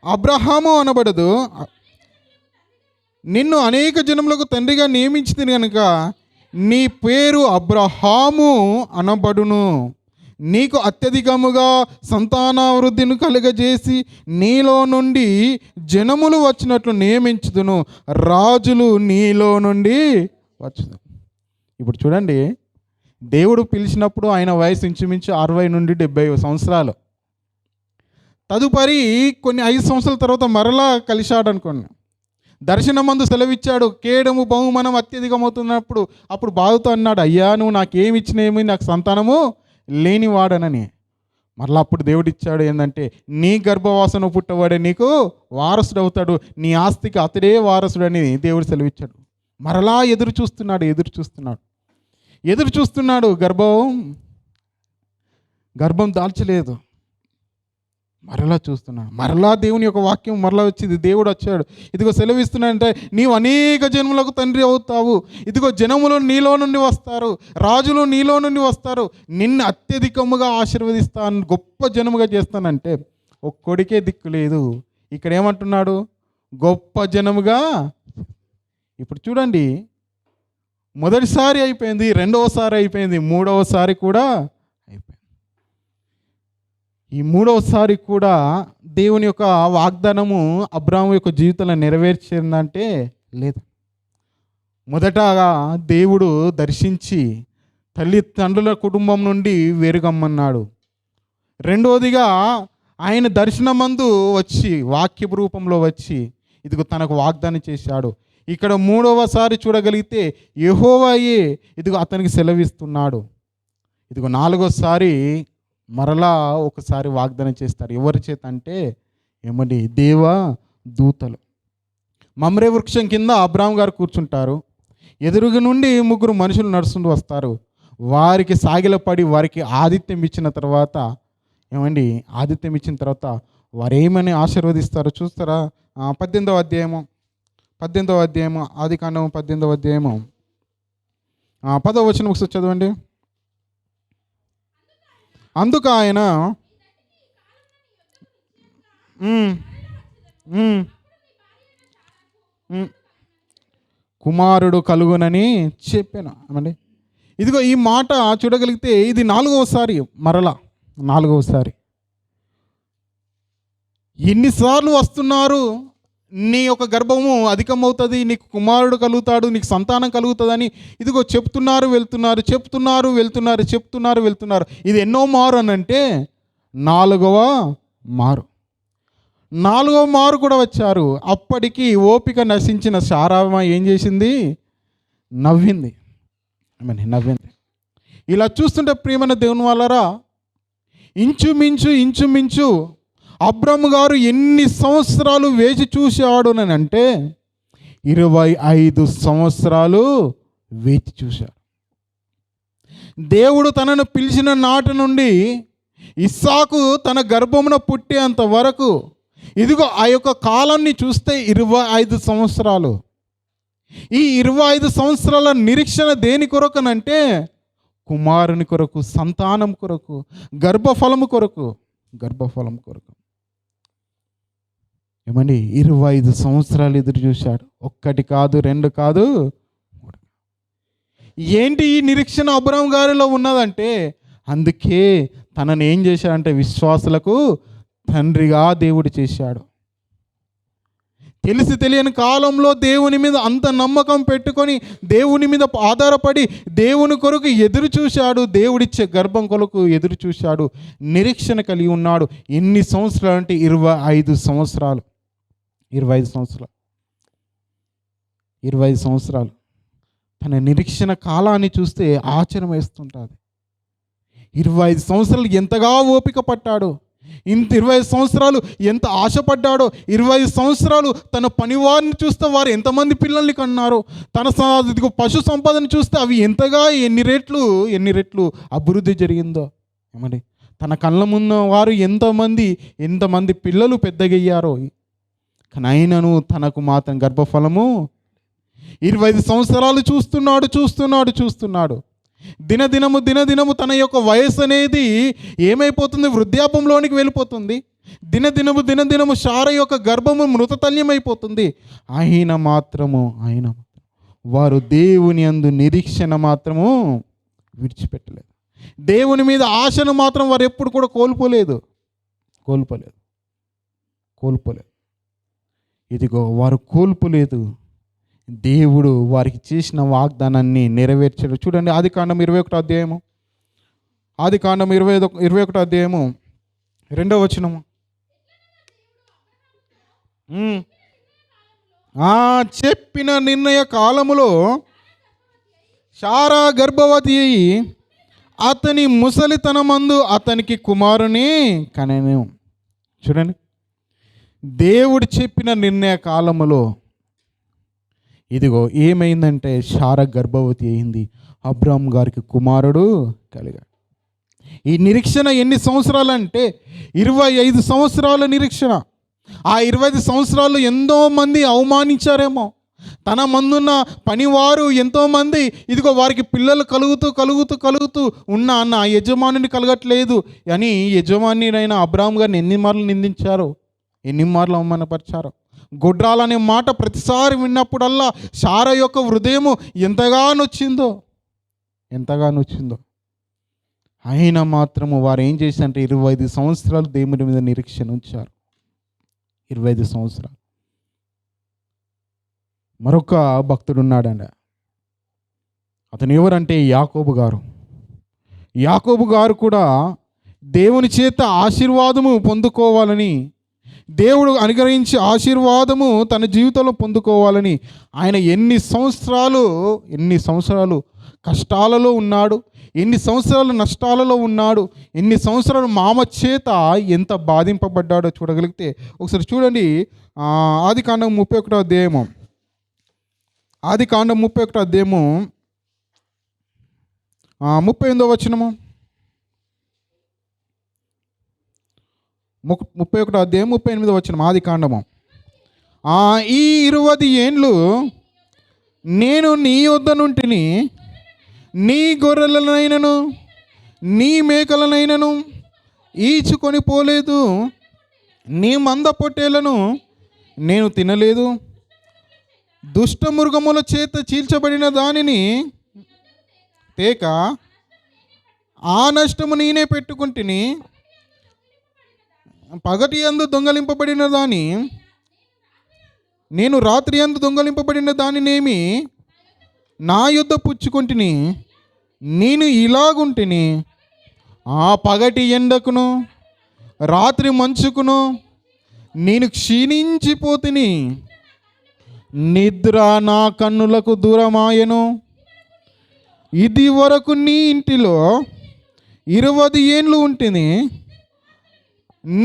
అబ్రహాము అనబడదు, నిన్ను అనేక జనములకు తండ్రిగా నియమించింది కనుక నీ పేరు అబ్రహాము అనబడును, నీకు అత్యధికముగా సంతానావృద్ధిని కలుగజేసి నీలో నుండి జనములు వచ్చినట్లు నియమించుదును, రాజులు నీలో నుండి వచ్చును. ఇప్పుడు చూడండి, దేవుడు పిలిచినప్పుడు ఆయన వయసు ఇంచుమించు 60 నుండి 70 సంవత్సరాలు. తదుపరి కొన్ని 5 సంవత్సరాల తర్వాత మరలా కలిశాడు అనుకోండి. దర్శనమందు సెలవిచ్చాడు, కేడము బహుమానం అత్యధికమవుతున్నప్పుడు అప్పుడు బాధతో అన్నాడు, అయ్యా నువ్వు నాకేమి ఇచ్చినేమి, నాకు సంతానము లేనివాడనని. మరలా అప్పుడు దేవుడు ఇచ్చాడు ఏంటంటే నీ గర్భవాసన పుట్టవాడే నీకు వారసుడు అవుతాడు, నీ ఆస్తికి అతడే వారసుడు అని దేవుడు సెలవిచ్చాడు. మరలా ఎదురు చూస్తున్నాడు. గర్భం దాల్చలేదు. మరలా చూస్తున్నాడు. మరలా దేవుని యొక్క వాక్యం మరలా వచ్చింది. దేవుడు వచ్చాడు, ఇదిగో సెలవిస్తున్నాడంటే నీవు అనేక జన్మలకు తండ్రి అవుతావు, ఇదిగో జనములు నీలో నుండి వస్తారు, రాజులు నీలో నుండి వస్తారు, నిన్ను అత్యధికముగా ఆశీర్వదిస్తాను, గొప్ప జనముగా చేస్తానంటే ఒక్కడికే దిక్కు లేదు. ఇక్కడ ఏమంటున్నాడు? గొప్ప జనముగా. ఇప్పుడు చూడండి, మొదటిసారి అయిపోయింది, రెండవసారి అయిపోయింది, మూడవసారి కూడా అయిపోయింది. ఈ మూడవసారి కూడా దేవుని యొక్క వాగ్దానము అబ్రాహాము యొక్క జీవితంలో నెరవేర్చిందంటే లేదు. మొదటగా దేవుడు దర్శించి తల్లిదండ్రుల కుటుంబం నుండి వేరుగమ్మన్నాడు. రెండవదిగా ఆయన దర్శనమందు వచ్చి వాక్య రూపంలో వచ్చి ఇదిగో తనకు వాగ్దానం చేశాడు. ఇక్కడ మూడవసారి చూడగలిగితే యెహోవాయే ఇదిగో అతనికి సెలవిస్తున్నాడు. ఇదిగో నాలుగోసారి మరలా ఒకసారి వాగ్దానం చేస్తారు. ఎవరి చేత అంటే ఏమండి? దేవ దూతలు. మమ్రే వృక్షం కింద అబ్రాహాము గారు కూర్చుంటారు. ఎదురుగా నుండి ముగ్గురు మనుషులు నడుచుకుంటూ వస్తారు. వారికి సాగిలపడి వారికి ఆతిథ్యం ఇచ్చిన తర్వాత ఏమండి? ఆతిథ్యం ఇచ్చిన తర్వాత వారు ఏమని ఆశీర్వదిస్తారో చూస్తారా? 18వ అధ్యాయము ఆదికాండం 18వ అధ్యాయము 10వ వచనం ఒకసారి చదవండి. అందుకు ఆయన కుమారుడు కలుగునని చెప్పాను అమండి. ఇదిగో ఈ మాట చూడగలిగితే ఇది నాలుగవసారి. ఎన్నిసార్లు వస్తున్నారు? నీ యొక్క గర్భము అధికమవుతుంది, నీకు కుమారుడు కలుగుతాడు, నీకు సంతానం కలుగుతుందని ఇదిగో చెప్తున్నారు వెళ్తున్నారు. ఇది ఎన్నో మారు అని అంటే నాలుగవ మారు కూడా వచ్చారు. అప్పటికి ఓపిక నశించిన శారామ ఏం చేసింది? నవ్వింది. ఇలా చూస్తుంటే ప్రియమైన దేవుని వాళ్ళరా, ఇంచుమించు అబ్రాహాము గారు ఎన్ని సంవత్సరాలు వేచి చూశాడు అని అంటే 25 సంవత్సరాలు వేచి చూశాడు. దేవుడు తనను పిలిచిన నాటి నుండి ఇస్సాకు తన గర్భమున పుట్టేంత వరకు ఇదిగో ఆ యొక్క కాలాన్ని చూస్తే 25 సంవత్సరాలు. ఈ 25 సంవత్సరాల నిరీక్షణ దేని కొరకనంటే కుమారుని కొరకు, సంతానం కొరకు, గర్భఫలము కొరకు. ఏమండి? 25 సంవత్సరాలు ఎదురు చూశాడు. 1 కాదు, 2 కాదు, 3. ఏంటి ఈ నిరీక్షణ అబ్రాహాము గారిలో ఉన్నదంటే అందుకే తనని ఏం చేశాడంటే విశ్వాసులకు తండ్రిగా దేవుడు చేశాడు. తెలిసి తెలియని కాలంలో దేవుని మీద అంత నమ్మకం పెట్టుకొని దేవుని మీద ఆధారపడి దేవుని కొరకు ఎదురు చూశాడు. దేవుడిచ్చే గర్భం కొరకు ఎదురు చూశాడు. నిరీక్షణ కలిగి ఉన్నాడు. ఎన్ని సంవత్సరాలు అంటే 25 సంవత్సరాలు. 25 సంవత్సరాలు. తన నిరీక్షణ కాలాన్ని చూస్తే ఆశ్చర్యం వేస్తుంటుంది. 25 సంవత్సరాలు ఎంతగా ఓపిక పట్టాడు, 25 సంవత్సరాలు ఎంత ఆశపడ్డాడో. 25 సంవత్సరాలు తన పనివారిని చూస్తే వారు ఎంతమంది పిల్లల్ని కన్నారు. తన పశు సంపదను చూస్తే అవి ఎంతగా ఎన్ని రెట్లు అభివృద్ధి జరిగిందో. ఏమండి? తన కళ్ళ ముందు వారు ఎంతమంది పిల్లలు పెద్దగయ్యారో. కానీ అయినను తనకు మాత్రం గర్భఫలము 25 సంవత్సరాలు చూస్తున్నాడు. దినదినము తన యొక్క వయసు అనేది ఏమైపోతుంది? వృద్ధాపంలోనికి వెళ్ళిపోతుంది. దినదినము శార యొక్క గర్భము మృతతల్యమైపోతుంది. ఆయన మాత్రము వారు దేవుని యందు నిరీక్షణ మాత్రము విడిచిపెట్టలేదు. దేవుని మీద ఆశను మాత్రం వారు ఎప్పుడు కూడా కోల్పోలేదు. ఇదిగో వారు కోల్పోలేదు. దేవుడు వారికి చేసిన వాగ్దానాన్ని నెరవేర్చాడు. చూడండి, ఆదికాండం 21 అధ్యాయము 2వ వచనము. చెప్పిన నిర్ణయ కాలములో శారా గర్భవతి అయి అతని ముసలితనమందు అతనికి కుమారుని కనెను. చూడండి, దేవుడు చెప్పిన నిర్ణయ కాలములో ఇదిగో ఏమైందంటే శారా గర్భవతి అయింది. అబ్రాహాము గారికి కుమారుడు కలిగాడు. ఈ నిరీక్షణ ఎన్ని సంవత్సరాలు అంటే 25 సంవత్సరాల నిరీక్షణ. ఆ 25 సంవత్సరాలు ఎంతోమంది అవమానించారేమో. తన ముందున్న పనివారు ఎంతోమంది ఇదిగో వారికి పిల్లలు కలుగుతూ ఉన్న నా యజమానిని కలగట్లేదు అని యజమానినైన అబ్రాహాం గారిని ఎన్ని మార్లు నిందించారు, ఎన్ని మార్లు అవమానపరిచారు. గొడ్రాలనే మాట ప్రతిసారి విన్నప్పుడల్లా శారా యొక్క హృదయము ఎంతగా నొచ్చిందో. అయినా మాత్రము వారు ఏం చేశారంటే 25 సంవత్సరాలు దేవుని మీద నిరీక్షణ ఉంచారు. 25 సంవత్సరాలు. మరొక భక్తుడు ఉన్నాడండి. అతను ఎవరంటే యాకోబు గారు కూడా దేవుని చేత ఆశీర్వాదము పొందుకోవాలని, దేవుడు అనుగ్రహించి ఆశీర్వాదము తన జీవితంలో పొందుకోవాలని ఆయన ఎన్ని సంవత్సరాలు కష్టాలలో ఉన్నాడు, ఎన్ని సంవత్సరాలు నష్టాలలో ఉన్నాడు, ఎన్ని సంవత్సరాలు మామ చేత ఎంత బాధింపబడ్డాడో చూడగలిగితే ఒకసారి చూడండి. ఆదికాండం 31వ అధ్యాయము, 38వ వచనము, 31వ అధ్యాయం 38వ వచనం. ఆదికాండము, ఈ 20 ఏండ్లు నేను నీ యొద్ద నుంటిని, నీ గొర్రెలనైనను నీ మేకలనైనను ఈచుకొని పోలేదు, నీ మంద పొట్టేలను నేను తినలేదు, దుష్ట మృగముల చేత చీల్చబడిన దానిని తేక ఆ నష్టము నేనే పెట్టుకుంటుని, పగటి యందు దొంగలింపబడిన దాని నేను రాత్రి యందు దొంగలింపబడిన దానినేమి నా యొద్ద పుచ్చుకుంటుని, నేను ఇలాగుంటిని, ఆ పగటి ఎండకును రాత్రి మంచుకును నేను క్షీణించిపోతిని, నిద్ర నా కన్నులకు దూరమాయను. ఇది వరకు నీ ఇంటిలో 20 ఏండ్లు ఉంటుంది,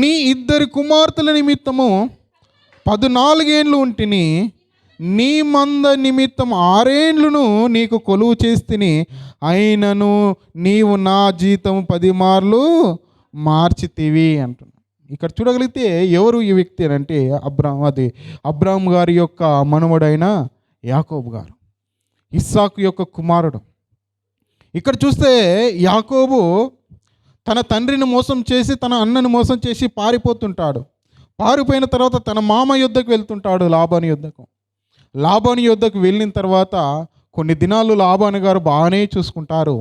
నీ 2 కుమార్తెల నిమిత్తము 14 ఏండ్లు ఉంటిని, నీ మంద నిమిత్తం 6 ఏండ్లను నీకు కొలువు చేస్తిని, అయినను నీవు నా జీతం 10 మార్లు మార్చితివి అంటున్నా. ఇక్కడ చూడగలిగితే ఎవరు ఈ వ్యక్తి అంటే అబ్రాహాం గారి యొక్క మనుమడైన యాకోబు గారు, ఇస్సాకు యొక్క కుమారుడు. ఇక్కడ చూస్తే యాకోబు తన తండ్రిని మోసం చేసి, తన అన్నని మోసం చేసి పారిపోతుంటాడు. పారిపోయిన తర్వాత తన మామ యుద్ధకు వెళ్తుంటాడు, లాబాను యుద్ధకు వెళ్ళిన తర్వాత కొన్ని దినాలు లాబాను గారు బాగానే చూసుకుంటారు.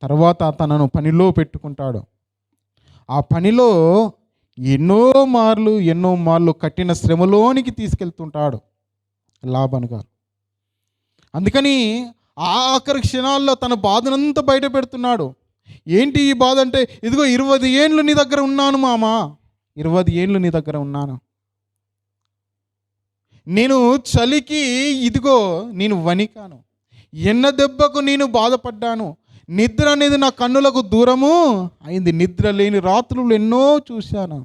తర్వాత తనను పనిలో పెట్టుకుంటాడు. ఆ పనిలో ఎన్నో మార్లు కఠిన శ్రమలోనికి తీసుకెళ్తుంటాడు లాబాను గారు. అందుకని ఆఖరి క్షణాల్లో తన బాధనంతా బయట పెడుతున్నాడు. ఏంటి ఈ బాధ అంటే, ఇదిగో 20 ఏండ్లు నీ దగ్గర ఉన్నాను మామ, 20 ఏండ్లు నీ దగ్గర ఉన్నాను, నేను చలికి ఇదిగో నేను వణికాను, ఎన్న దెబ్బకు నేను బాధపడ్డాను, నిద్ర అనేది నా కన్నులకు దూరము అయింది, నిద్ర లేని రాత్రులు ఎన్నో చూశాను.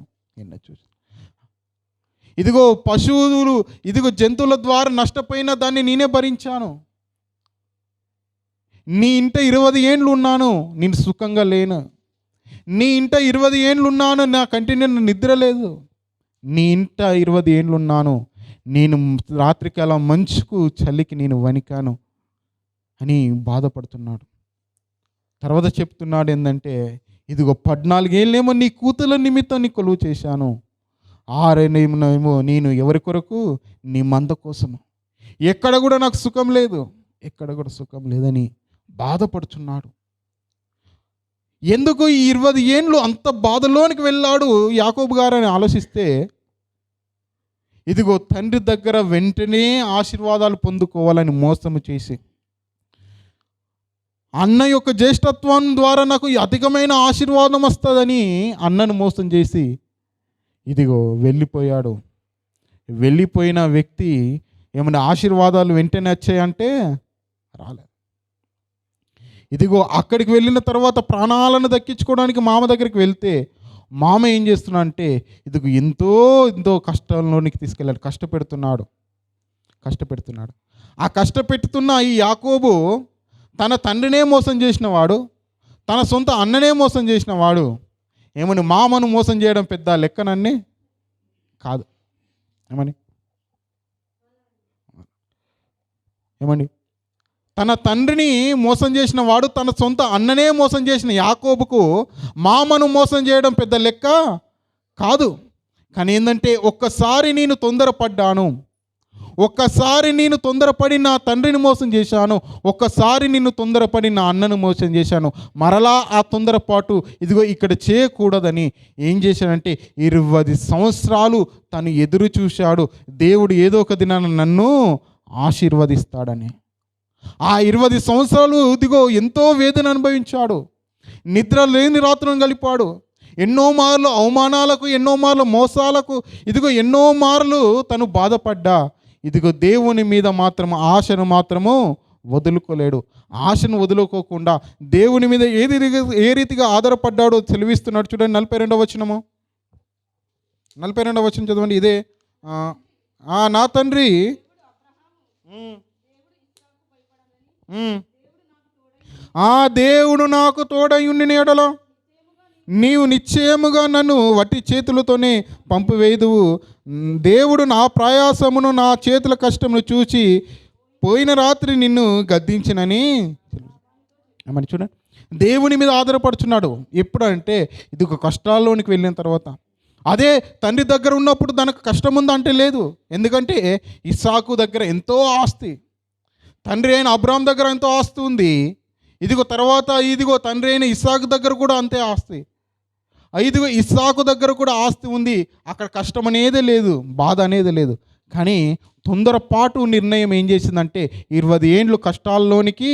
ఇదిగో పశువులు, ఇదిగో జంతువుల ద్వారా నష్టపోయిన దాన్ని నేనే భరించాను. నీ ఇంట 20 ఏండ్లు ఉన్నాను, నేను సుఖంగా లేను. నీ ఇంట 20 ఏండ్లు ఉన్నాను, నా కంటి నేను నిద్ర లేదు. నీ ఇంట 20 ఏండ్లు ఉన్నాను, నేను రాత్రికాలం మంచుకు చలికి నేను వణికాను అని బాధపడుతున్నాడు. తర్వాత చెప్తున్నాడు ఏంటంటే, ఇదిగో 14 ఏళ్ళేమో నీ కూతుల నిమిత్తం నీ కొలువు చేశాను, 6 ఏమో నేను ఎవరి కొరకు, నీ మంద కోసము. ఎక్కడ కూడా నాకు సుఖం లేదని బాధపడుచున్నాడు. ఎందుకు ఈ 20 ఏండ్లు అంత బాధలోనికి వెళ్ళాడు యాకోబు గారు అని ఆలోచిస్తే, ఇదిగో తండ్రి దగ్గర వెంటనే ఆశీర్వాదాలు పొందుకోవాలని మోసము చేసి, అన్న యొక్క జ్యేష్ఠత్వం ద్వారా నాకు అధికమైన ఆశీర్వాదం వస్తుందని అన్నను మోసం చేసి ఇదిగో వెళ్ళిపోయాడు. వెళ్ళిపోయిన వ్యక్తి ఏమైనా ఆశీర్వాదాలు వెంటనే వచ్చాయంటే రాలేదు. ఇదిగో అక్కడికి వెళ్ళిన తర్వాత ప్రాణాలను దక్కించుకోవడానికి మామ దగ్గరికి వెళ్తే, మామ ఏం చేస్తున్నా అంటే ఇదిగో ఎంతో కష్టంలోనికి తీసుకెళ్ళాడు, కష్టపెడుతున్నాడు. ఆ కష్టపెడుతున్న ఈ యాకోబు తన తండ్రినే మోసం చేసిన వాడు, తన సొంత అన్ననే మోసం చేసిన వాడు ఏమని మామను మోసం చేయడం పెద్ద లెక్కనన్నీ కాదు. ఏమని ఏమండి తన తండ్రిని మోసం చేసిన వాడు తన సొంత అన్ననే మోసం చేసిన యాకోబుకు మామను మోసం చేయడం పెద్ద లెక్క కాదు. కానీ ఏంటంటే ఒక్కసారి నేను తొందరపడి నా తండ్రిని మోసం చేశాను, ఒక్కసారి నేను తొందరపడి నా అన్నను మోసం చేశాను, మరలా ఆ తొందరపాటు ఇదిగో ఇక్కడ చేయకూడదని ఏం చేశాడంటే 20 సంవత్సరాలు తను ఎదురు చూశాడు, దేవుడు ఏదో ఒక దినాన నన్ను ఆశీర్వదిస్తాడని. ఆ 20 సంవత్సరాలు ఇదిగో ఎంతో వేదన అనుభవించాడు, నిద్ర లేని రాత్రులను గడిపాడు, ఎన్నో మార్లు అవమానాలకు, ఎన్నో మార్లు మోసాలకు, ఇదిగో ఎన్నో మార్లు తను బాధపడ్డా ఇదిగో దేవుని మీద మాత్రం ఆశను మాత్రము వదులుకోలేడు. ఆశను వదులుకోకుండా దేవుని మీద ఏ రీతిగా ఆధారపడ్డాడో సెలవిస్తున్నాడు. చూడండి 42వ వచనము, 42వ వచనం చదవండి. ఇదే నా తండ్రి దేవుడు నాకు తోడయుండిన యెడల నీవు నిశ్చయముగా నన్ను వట్టి చేతులతోనే పంపివేయుదువు. దేవుడు నా ప్రయాసమును నా చేతుల కష్టమును చూచి పోయిన రాత్రి నిన్ను గద్దించినని మరి చూడండి, దేవుని మీద ఆధారపడుచున్నాడు. ఎప్పుడంటే ఇది ఒక కష్టాల్లోనికి వెళ్ళిన తర్వాత. అదే తండ్రి దగ్గర ఉన్నప్పుడు తనకు కష్టం ఉందంటే లేదు, ఎందుకంటే ఇస్సాకు దగ్గర ఎంతో ఆస్తి, తండ్రి అయిన అబ్రాహాం దగ్గర ఎంతో ఆస్తి ఉంది. ఇదిగో తండ్రి అయిన ఇస్సాకు దగ్గర కూడా అంతే ఆస్తి. ఇదిగో ఇస్సాకు దగ్గర కూడా ఆస్తి ఉంది, అక్కడ కష్టం అనేదే లేదు, బాధ అనేది లేదు. కానీ తొందరపాటు నిర్ణయం ఏం చేసిందంటే 20 ఏండ్లు కష్టాల్లోనికి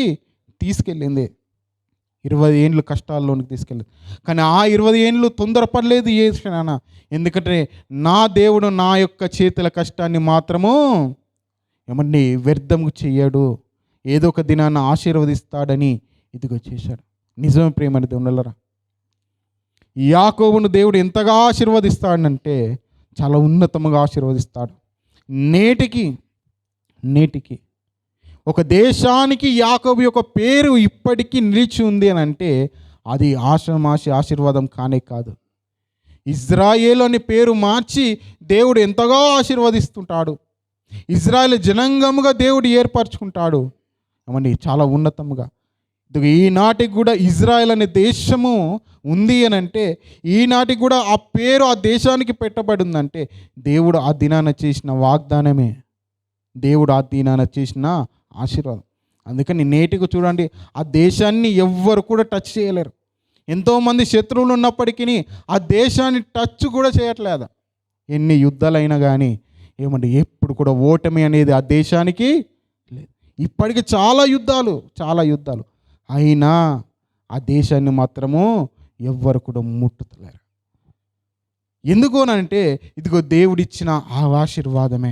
తీసుకెళ్ళింది, 20 ఏండ్లు కష్టాల్లోనికి తీసుకెళ్ళింది. కానీ ఆ 20 ఏండ్లు తొందరపడలేదు నాన్న, ఎందుకంటే నా దేవుడు నా యొక్క చేతుల కష్టాన్ని మాత్రము ఏమన్నా వ్యర్థము చెయ్యడు, ఏదో ఒక దినాన్ని ఆశీర్వదిస్తాడని ఇదిగో చేశాడు. నిజమే ప్రేమని దేవుళ్ళరా, యాకోబును దేవుడు ఎంతగా ఆశీర్వదిస్తాడంటే చాలా ఉన్నతంగా ఆశీర్వదిస్తాడు. నేటికి ఒక దేశానికి యాకోబు యొక్క పేరు ఇప్పటికీ నిలిచి ఉంది అని అంటే అది ఆశీర్వాదం కానే కాదు. ఇజ్రాయేలు అని పేరు మార్చి దేవుడు ఎంతగా ఆశీర్వదిస్తుంటాడు, ఇజ్రాయేల్ జనాంగముగా దేవుడు ఏర్పరచుకుంటాడు. ఏమండి చాలా ఉన్నతముగా. ఈనాటికి కూడా ఇజ్రాయెల్ అనే దేశము ఉంది అని అంటే, ఈనాటికి కూడా ఆ పేరు ఆ దేశానికి పెట్టబడి ఉందంటే దేవుడు ఆ దినాన చేసిన వాగ్దానమే, దేవుడు ఆ దినాన చేసిన ఆశీర్వాదం. అందుకని నేటికి చూడండి, ఆ దేశాన్ని ఎవ్వరు కూడా టచ్ చేయలేరు. ఎంతోమంది శత్రువులు ఉన్నప్పటికీ ఆ దేశాన్ని టచ్ కూడా చేయట్లేదు. ఎన్ని యుద్ధాలైనా కానీ ఏమంటే ఎప్పుడు కూడా ఓటమి అనేది ఆ దేశానికి లేదు. ఇప్పటికీ చాలా యుద్ధాలు అయినా ఆ దేశాన్ని మాత్రము ఎవ్వరు కూడా ముట్టుతలేరు. ఎందుకు అంటే ఇదిగో దేవుడిచ్చిన ఆ ఆశీర్వాదమే.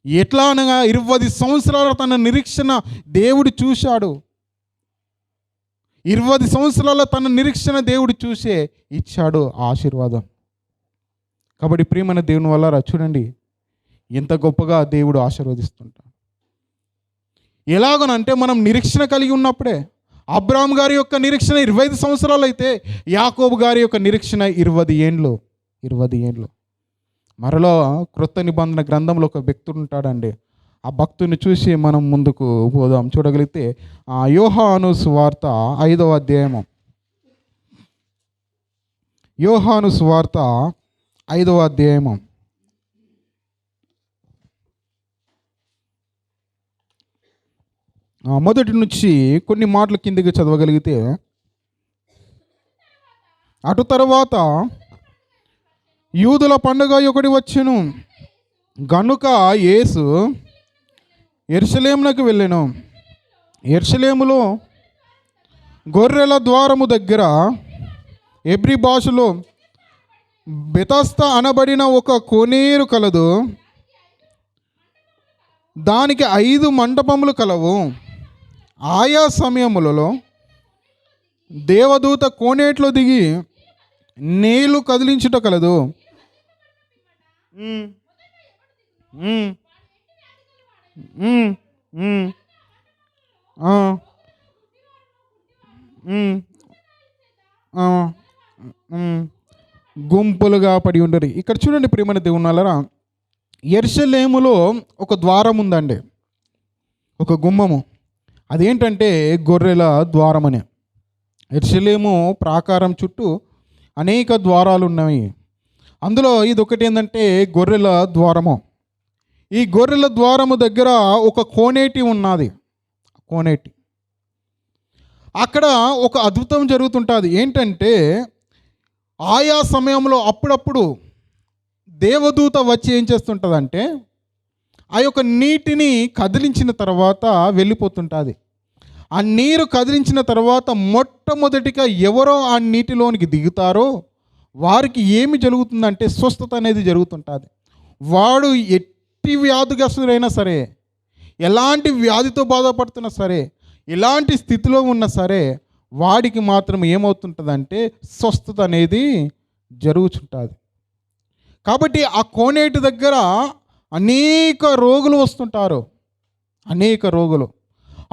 ఎట్లా అనగా 20 సంవత్సరాల తన నిరీక్షణ దేవుడు చూశాడు, 20 సంవత్సరాల తన నిరీక్షణ దేవుడు చూసే ఇచ్చాడు ఆ ఆశీర్వాదం. కాబట్టి ప్రియమైన దేవుని వల్ల చూడండి ఎంత గొప్పగా దేవుడు ఆశీర్వదిస్తుంటాడు. ఎలాగనంటే మనం నిరీక్షణ కలిగి ఉన్నప్పుడే. అబ్రాహాం గారి యొక్క నిరీక్షణ 25 సంవత్సరాలు అయితే యాకోబు గారి యొక్క నిరీక్షణ 20 ఏండ్లు. మరలో క్రొత్త నిబంధన గ్రంథంలో ఒక భక్తుడు ఉంటాడండి. ఆ భక్తుని చూసి మనం ముందుకు పోదాం. చూడగలిగితే యోహాను సువార్త 5వ అధ్యాయము, యోహాను సువార్త 5వ అధ్యాయము మొదటి నుంచి కొన్ని మాటలు కిందకి చదవగలిగితే, అటు తర్వాత యూదుల పండుగ ఒకటి వచ్చెను గనుక యేసు యెరూషలేమునకు వెళ్ళెను. యెరూషలేములో గొర్రెల ద్వారము దగ్గర హెబ్రీ భాషలో బెతస్దా అనబడిన ఒక కోనేరు కలదు. దానికి 5 మంటపములు కలవు. ఆయా సమయములలో దేవదూత కోనేట్లో దిగి నీళ్లు కదిలించుట కలదు. ఆ, ఉమ్, గుంపులుగా పడి ఉండరు. ఇక్కడ చూడండి ప్రియమైన దేవునాలరా, యెరూషలేములో ఒక ద్వారం ఉందండి, ఒక గుమ్మము. అదేంటంటే గొర్రెల ద్వారం అని. యెరూషలేము ప్రాకారం చుట్టూ అనేక ద్వారాలు ఉన్నాయి. అందులో ఇది ఒకటి ఏంటంటే గొర్రెల ద్వారము. ఈ గొర్రెల ద్వారము దగ్గర ఒక కోనేటి ఉన్నది. కోనేటి, అక్కడ ఒక అద్భుతం జరుగుతుంటుంది. ఏంటంటే ఆయా సమయంలో అప్పుడప్పుడు దేవదూత వచ్చి ఏం చేస్తుంటుందంటే ఆ యొక్క నీటిని కదిలించిన తర్వాత వెళ్ళిపోతుంటుంది. ఆ నీరు కదిలించిన తర్వాత మొట్టమొదటిగా ఎవరో ఆ నీటిలోనికి దిగుతారో వారికి ఏమి జరుగుతుందంటే స్వస్థత అనేది జరుగుతుంటుంది. వాడు ఎట్టి వ్యాధిగ్రస్తుడైనా సరే, ఎలాంటి వ్యాధితో బాధపడుతున్నా సరే, ఎలాంటి స్థితిలో ఉన్నా సరే, వాడికి మాత్రం ఏమవుతుంటుందంటే స్వస్థత అనేది జరుగుతుంటుంది. కాబట్టి ఆ కోనేటి దగ్గర అనేక రోగులు వస్తుంటారు. అనేక రోగులు,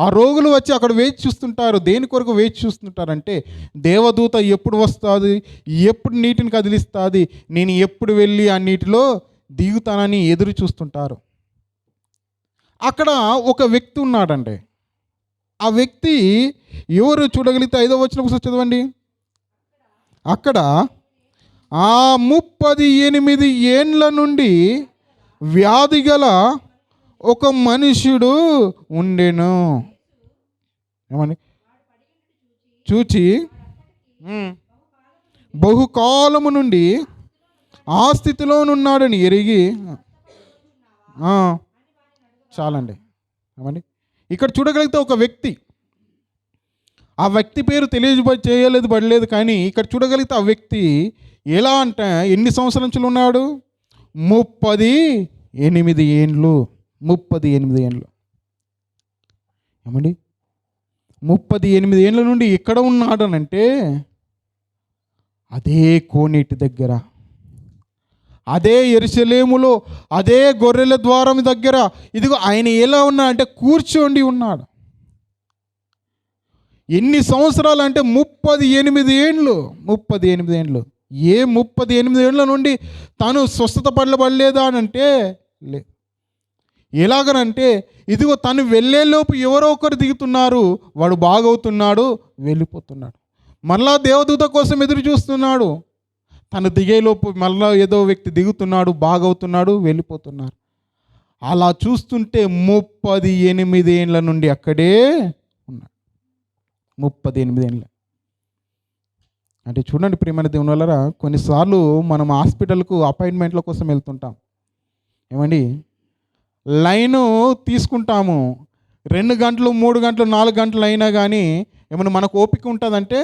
ఆ రోగులు వచ్చి అక్కడ వేచి చూస్తుంటారు. దేని కొరకు వేచి చూస్తుంటారంటే దేవదూత ఎప్పుడు వస్తుంది, ఎప్పుడు నీటిని కదిలిస్తుంది, నేను ఎప్పుడు వెళ్ళి ఆ నీటిలో దిగుతానని ఎదురు చూస్తుంటారు. అక్కడ ఒక వ్యక్తి ఉన్నాడండి. ఆ వ్యక్తి ఎవరు చూడగలిగితే 5వ వచనం ఒకసారి చదవండి. అక్కడ ఆ 38 ఏండ్ల నుండి వ్యాధి గల ఒక మనుష్యుడు ఉండెను. ఏమని చూచి బహుకాలము నుండి ఆ స్థితిలోనున్నాడని ఎరిగి, చాలండి. ఏమండి ఇక్కడ చూడగలిగితే ఒక వ్యక్తి, ఆ వ్యక్తి పేరు చేయలేదు పడలేదు, కానీ ఇక్కడ చూడగలిగితే ఆ వ్యక్తి ఎలా అంటే ఎన్ని సంవత్సరాల నుంచి ఉన్నాడు? 38 ఏండ్లు. 38 ఏండ్లు. ఏమండి 38 ఏండ్ల నుండి ఎక్కడ ఉన్నాడనంటే అదే కోనేటి దగ్గర, అదే యెరూషలేములో, అదే గొర్రెల ద్వారం దగ్గర. ఇదిగో ఆయన ఎలా ఉన్నాడంటే కూర్చోండి ఉన్నాడు. ఎన్ని సంవత్సరాలు అంటే 38 ఏండ్లు. 38 ఏండ్లు. 38 ఏండ్ల నుండి తాను స్వస్థత పడలేదా అని అంటే లే. ఎలాగనంటే ఇదిగో తను వెళ్ళేలోపు ఎవరో ఒకరు దిగుతున్నారు, వాడు బాగవుతున్నాడు, వెళ్ళిపోతున్నాడు. మళ్ళా దేవదూత కోసం ఎదురు చూస్తున్నాడు. తను దిగేలోపు మళ్ళా ఏదో వ్యక్తి దిగుతున్నాడు, బాగవుతున్నాడు, వెళ్ళిపోతున్నారు. అలా చూస్తుంటే 38 ఏండ్ల నుండి అక్కడే ఉన్నాడు. 38 ఏండ్ల అంటే చూడండి ప్రియమైన దేవుని వల్ల, కొన్నిసార్లు మనం హాస్పిటల్కు అపాయింట్మెంట్ల కోసం వెళ్తుంటాం. ఏమండి లైను తీసుకుంటాము. 2 గంటలు, 3 గంటలు, 4 గంటలు అయినా కానీ ఏమన్నా మనకు ఓపిక ఉంటుందంటే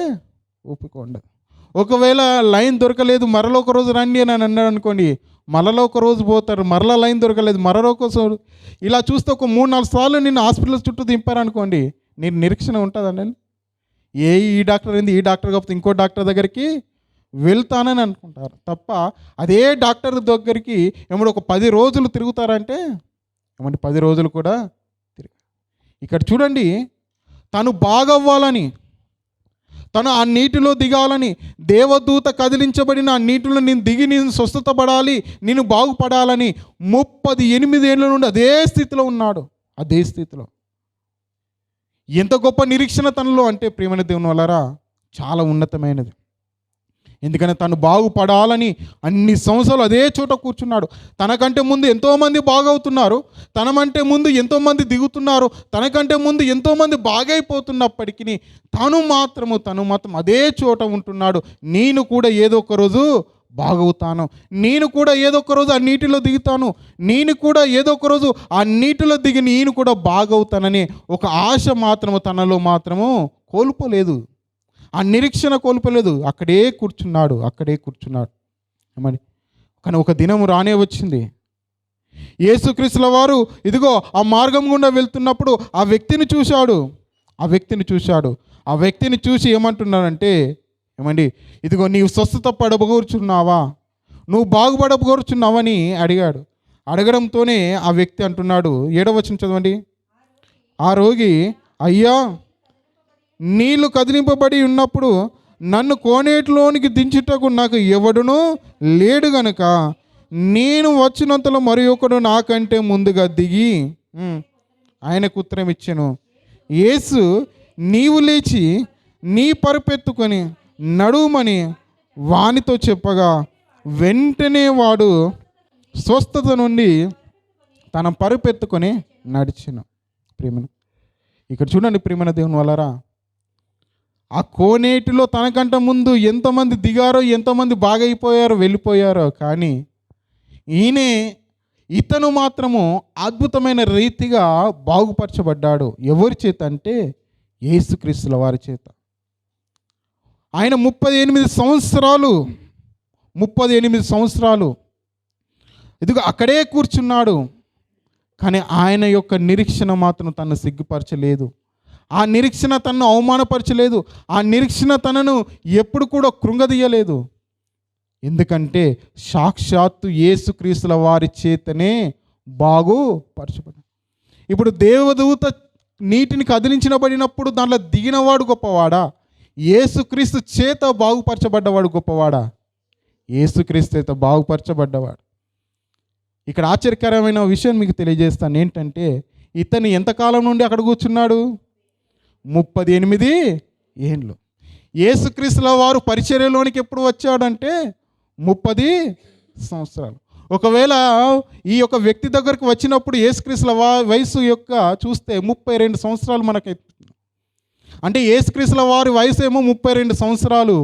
ఓపిక ఉండదు. ఒకవేళ లైన్ దొరకలేదు, మరలో ఒక రోజు రండి అని అన్నాడు అనుకోండి, మరలో ఒక రోజు పోతారు, మరలా లైన్ దొరకలేదు, మరలో ఒక రోజు. ఇలా చూస్తే ఒక 3-4 సార్లు నిన్ను హాస్పిటల్ చుట్టూ దింపారనుకోండి, నేను నిరీక్షణ ఉంటుందండి. ఈ డాక్టర్ ఏంది, ఈ డాక్టర్ కాకపోతే ఇంకో డాక్టర్ దగ్గరికి వెళ్తానని అనుకుంటారు తప్ప అదే డాక్టర్ దగ్గరికి ఏమన్నా ఒక 10 రోజులు తిరుగుతారంటే ఏమంటే 10 రోజులు కూడా తిరిగి. ఇక్కడ చూడండి, తను బాగవ్వాలని, తను ఆ నీటిలో దిగాలని, దేవదూత కదిలించబడిన ఆ నీటిలో నేను దిగి నేను స్వస్థత పడాలి, నేను బాగుపడాలని 38 ఏళ్ళ నుండి అదే స్థితిలో ఉన్నాడు. అదే స్థితిలో. ఎంత గొప్ప నిరీక్షణ తనలో అంటే ప్రియమైన దేవుని వల్లరా చాలా ఉన్నతమైనది. ఎందుకంటే తను బాగుపడాలని అన్ని సంవత్సరాలు అదే చోట కూర్చున్నాడు. తనకంటే ముందు ఎంతోమంది బాగవుతున్నారు, తనమంటే ముందు ఎంతోమంది దిగుతున్నారు, తనకంటే ముందు ఎంతోమంది బాగైపోతున్నప్పటికీ తను మాత్రం అదే చోట ఉంటున్నాడు. నేను కూడా ఏదో ఒక రోజు బాగవుతాను, నేను కూడా ఏదో ఒక రోజు ఆ నీటిలో దిగుతాను, నేను కూడా ఏదో ఒక రోజు ఆ నీటిలో దిగి నేను కూడా బాగవుతానని ఒక ఆశ మాత్రము తనలో మాత్రము కోల్పోలేదు. ఆ నిరీక్షణ కోల్పోలేదు. అక్కడే కూర్చున్నాడు. ఏమని కానీ ఒక దినం రానే వచ్చింది. యేసుక్రీస్తుల వారు ఇదిగో ఆ మార్గం గుండా వెళ్తున్నప్పుడు ఆ వ్యక్తిని చూశాడు. ఆ వ్యక్తిని చూసి ఏమంటున్నాడంటే, ఏమండి ఇదిగో నీవు స్వస్థత పడబోర్చున్నావా, నువ్వు బాగుపడబోర్చున్నావని అడిగాడు. అడగడంతోనే ఆ వ్యక్తి అంటున్నాడు, 7వ వచనం చదవండి. ఆ రోగి, అయ్యా నీళ్లు కదిలింపబడి ఉన్నప్పుడు నన్ను కోనేటిలోనికి దించుటకు నాకు ఎవడునూ లేడు గనుక నేను వచ్చినంతలో మరి ఒకడు నాకంటే ముందుగా దిగి ఆయనకు ఉత్తరం ఇచ్చెను. యేసు నీవు లేచి నీ పరుపెత్తుకొని నడుమని వానితో చెప్పగా వెంటనే వాడు స్వస్థత నుండి తన పరుపెత్తుకొని నడిచెను. ప్రియమైన ఇక్కడ చూడండి ప్రియమైన దేవుని వలరా, ఆ కోనేటిలో తనకంట ముందు ఎంతమంది దిగారో, ఎంతమంది బాగైపోయారో, వెళ్ళిపోయారో, కానీ ఇతను మాత్రము అద్భుతమైన రీతిగా బాగుపరచబడ్డాడు. ఎవరి చేత అంటే యేసుక్రీస్తుల వారి చేత. ఆయన 38 సంవత్సరాలు ఇదిగో అక్కడే కూర్చున్నాడు. కానీ ఆయన యొక్క నిరీక్షణ మాత్రం తనను సిగ్గుపరచలేదు. ఆ నిరీక్షణ తనను అవమానపరచలేదు. ఆ నిరీక్షణ తనను ఎప్పుడు కూడా కృంగదీయలేదు. ఎందుకంటే సాక్షాత్తు యేసుక్రీస్తుల వారి చేతనే బాగుపరచబడ్డాడు. ఇప్పుడు దేవదూత నీటిని కదిలించబడినప్పుడు దాంట్లో దిగినవాడు గొప్పవాడా? యేసుక్రీస్తు చేత బాగుపరచబడ్డవాడు గొప్పవాడా? యేసుక్రీస్తు చేత బాగుపరచబడ్డవాడు. ఇక్కడ ఆశ్చర్యకరమైన విషయం మీకు తెలియజేస్తాను. ఏంటంటే ఇతను ఎంతకాలం నుండి అక్కడ కూర్చున్నాడు? 38 ఏండ్లు. యేసుక్రీస్తుల వారు పరిచర్యలోనికి ఎప్పుడు వచ్చాడంటే 30 సంవత్సరాలు. ఒకవేళ ఈ యొక్క వ్యక్తి దగ్గరకు వచ్చినప్పుడు యేసుక్రీస్తుల వయసు యొక్క చూస్తే 32 సంవత్సరాలు మనకి. అంటే యేసుక్రీస్తుల వారి వయసు ఏమో 32 సంవత్సరాలు,